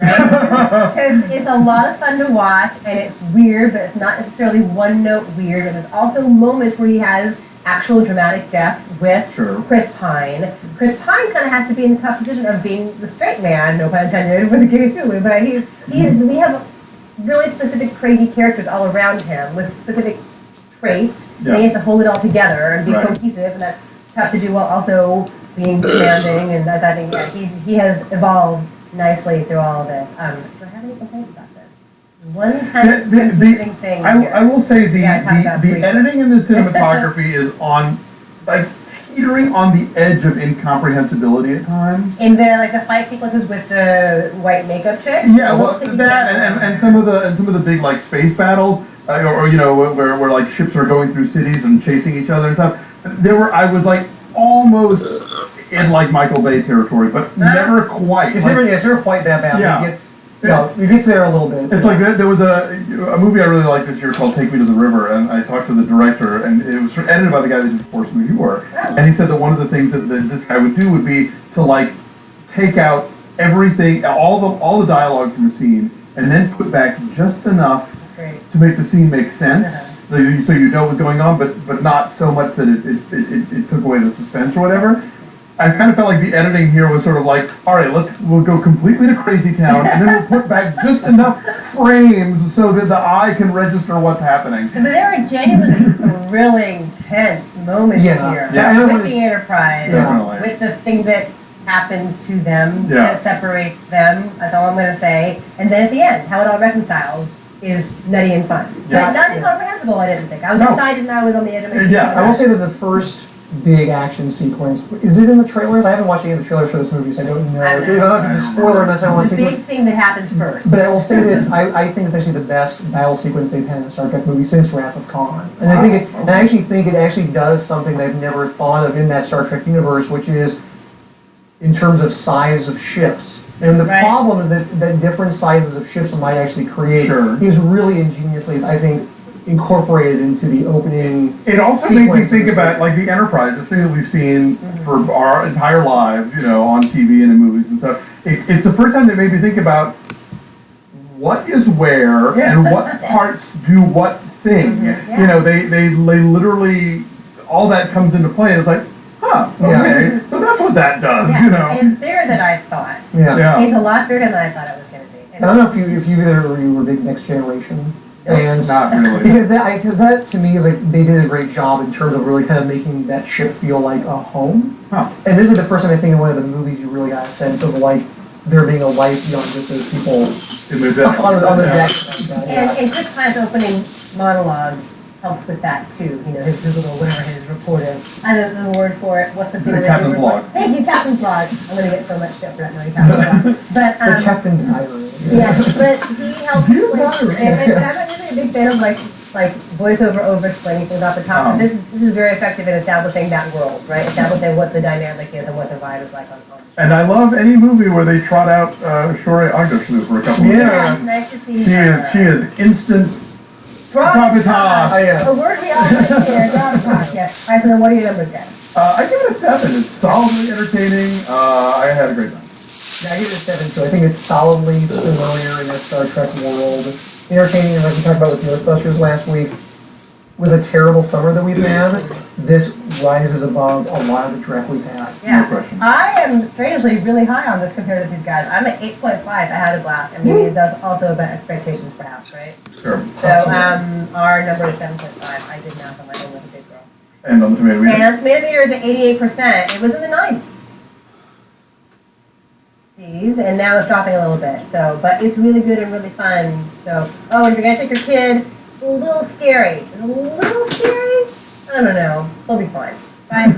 Right? Because it's a lot of fun to watch, and it's weird, but it's not necessarily one-note weird, but there's also moments where he has actual dramatic depth with Chris Pine. Chris Pine kind of has to be in the tough position of being the straight man, no pun intended, with the gay Sulu, but we have really specific crazy characters all around him with specific traits, and he has to hold it all together and be cohesive, and that's tough to do while also being demanding, and I think he has evolved nicely through all of this. Do I have any complaints about this? One kind of confusing thing. I will say the editing and the cinematography is on, like, teetering on the edge of incomprehensibility at times. In the fight sequences with the white makeup chick. Yeah, well, that and some of the big like space battles, or where like ships are going through cities and chasing each other and stuff. I was like, all almost in like Michael Bay territory, but never quite. It's Like, never quite that bad. Yeah. It gets there a little bit. It's like there was a movie I really liked this year called Take Me to the River, and I talked to the director, and it was edited by the guy that did Force Majeure, and he said that one of the things that this guy would do would be to like take out everything, all the dialogue from the scene, and then put back just enough to make the scene make sense, so you know what's going on, but not so much that it took away the suspense or whatever. I kind of felt like the editing here was sort of like, all right, we'll go completely to Crazy Town, and then we'll put back just enough frames so that the eye can register what's happening. Because there are genuinely thrilling, tense moments here. With the Enterprise, with the thing that happens to them, that separates them, that's all I'm going to say. And then at the end, how it all reconciles is nutty and fun. But not incomprehensible, I didn't think. I was excited and I was on the edge of my seat. I will say that the first big action sequence, is it in the trailers? I haven't watched any of the trailers for this movie, so I don't know. I don't know if it's a spoiler or not. The big thing that happens first. But I will say this, I think it's actually the best battle sequence they've had in a Star Trek movie since Wrath of Khan. And I actually think it actually does something they've never thought of in that Star Trek universe, which is in terms of size of ships. And the problem is that different sizes of ships might actually create is really ingeniously, I think, incorporated into the opening. It also made me think about like the Enterprise, this thing that we've seen for our entire lives, on TV and in movies and stuff. It's the first time that made me think about what is where and what parts do what thing. They literally, all that comes into play. And it's like, okay, so that's what that does. It's bigger than I thought. It's a lot bigger than I thought it was going to be. I don't know if you were big Next Generation fans. Not really. Because that to me, like, they did a great job in terms of really kind of making that ship feel like a home. And this is the first time I think in one of the movies you really got a sense of like there being a life beyond just those people on the deck. And Chris Pine's opening monologue helps with that too. His little whatever his report is. I don't know the word for it. What's the thing? Captain's log. Thank you, Captain's log. I'm gonna get so much shit for not knowing Captain's log. But the Captain's diary. Yeah, but he helps explain. And I'm not really a big fan of like voiceover over explaining things off the top. This is very effective in establishing that world, right? Establishing what the dynamic is and what the vibe is like on the And I love any movie where they trot out Shore Agdashlu for a couple of minutes. Yeah, it's nice to see She is instant. Gravitas. A word we all like here, gravitas. Yes. All right, so then what are your numbers, guys? I give it a 7. It's solidly entertaining. I had a great time. Yeah, I give it a 7 too. I think it's solidly familiar in the Star Trek world. Entertaining, like we talked about with Ghostbusters last week. With a terrible summer that we've had, this rises above a lot of the Trek we've had. Yeah. No question. I am strangely really high on this compared to these guys. I'm at 8.5. I had a blast. And maybe it does also about expectations, perhaps, right? Sure. So our number is 7.5. I did math on my own with a big girl. And on the tomato meter? And tomato meter is at 88%. It was in the 90s. And now it's dropping a little bit. So, but it's really good and really fun. So, and if you're going to take your kid, a little scary. A little scary? I don't know. They'll be fine. Bye.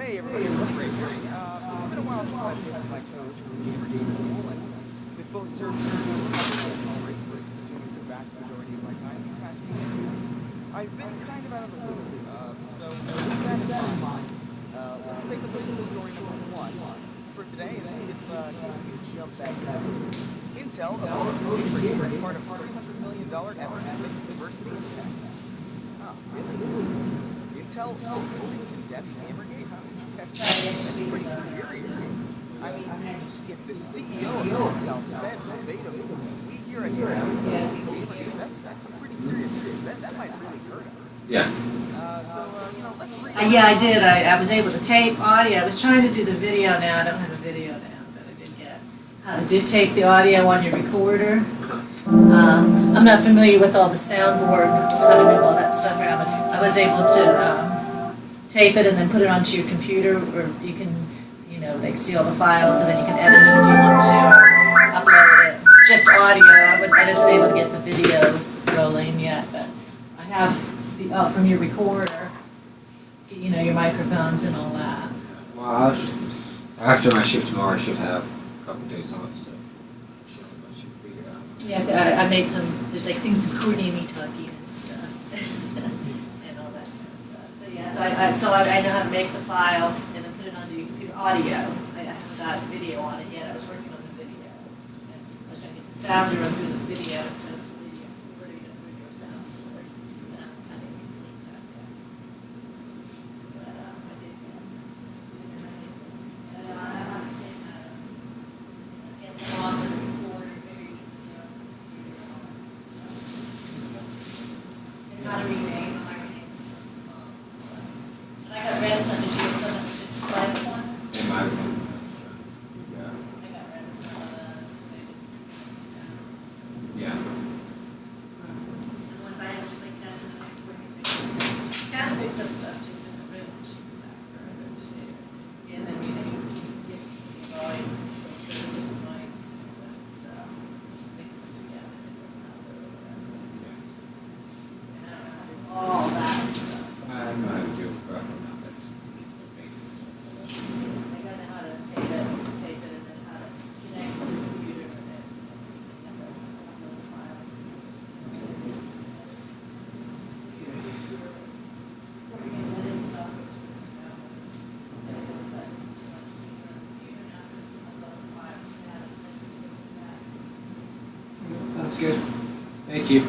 Hey everybody, it's Ray here. It's been a while since I've taken my coach from the Gamergate pool, and with both services already for consuming the vast majority of my time these past few years, I've been kind of out of the loop. So with that in mind, let's take a look at story number 1 for today and see if we can jump back in. Intel opposes Gamergate as part of $300 million effort to fix diversity impact. Oh, really? Intel opposing in-depth Gamergate? That's pretty serious. I mean, if the CEO of Intel said verbatim, we here at Intel oppose Gamergate, that's pretty serious. That might really hurt us. Yeah. Let's read. Yeah, I did. I was able to tape audio. I was trying to do the video now. I don't have a video now, but I did get how to do tape the audio on your recorder. I'm not familiar with all the soundboard, how to move all that stuff around, but I was able to tape it and then put it onto your computer, or you can, like see all the files, and then you can edit it if you want to, upload it. Just audio. I wasn't able to get the video rolling yet, but I have the from your recorder, your microphones and all that. Well, after my shift tomorrow, I should have a couple of days off, so I should figure it out. Yeah, I made there's like things to coordinate me talking and stuff, and all that kind of stuff. So yeah, so I know how to make the file and then put it onto your computer audio. I haven't got video on it yet. I was working on the video. And I was trying to get the sound to run through the video instead of the video sound. No, I didn't complete that yet. But I did get it. And I understand how to get them on the recorder very easily. And how to rename them. I renamed some of them. And I got rid of some. Did you have some that were just blank ones? In my opinion, I got rid of some of those because they didn't sound. yeah. And the ones I had just like tested and I could bring things. Kind of fix up stuff just in the room when she was back further too. And then you can get the volume control for the different mics and all that stuff. Mix them together and put them out there or whatever. And I don't know how to do all that stuff. I know how to do it, but I'm not that basics. I gotta know how to tape it, and then how to connect to the computer and then have to upload the files. That's good. Thank you.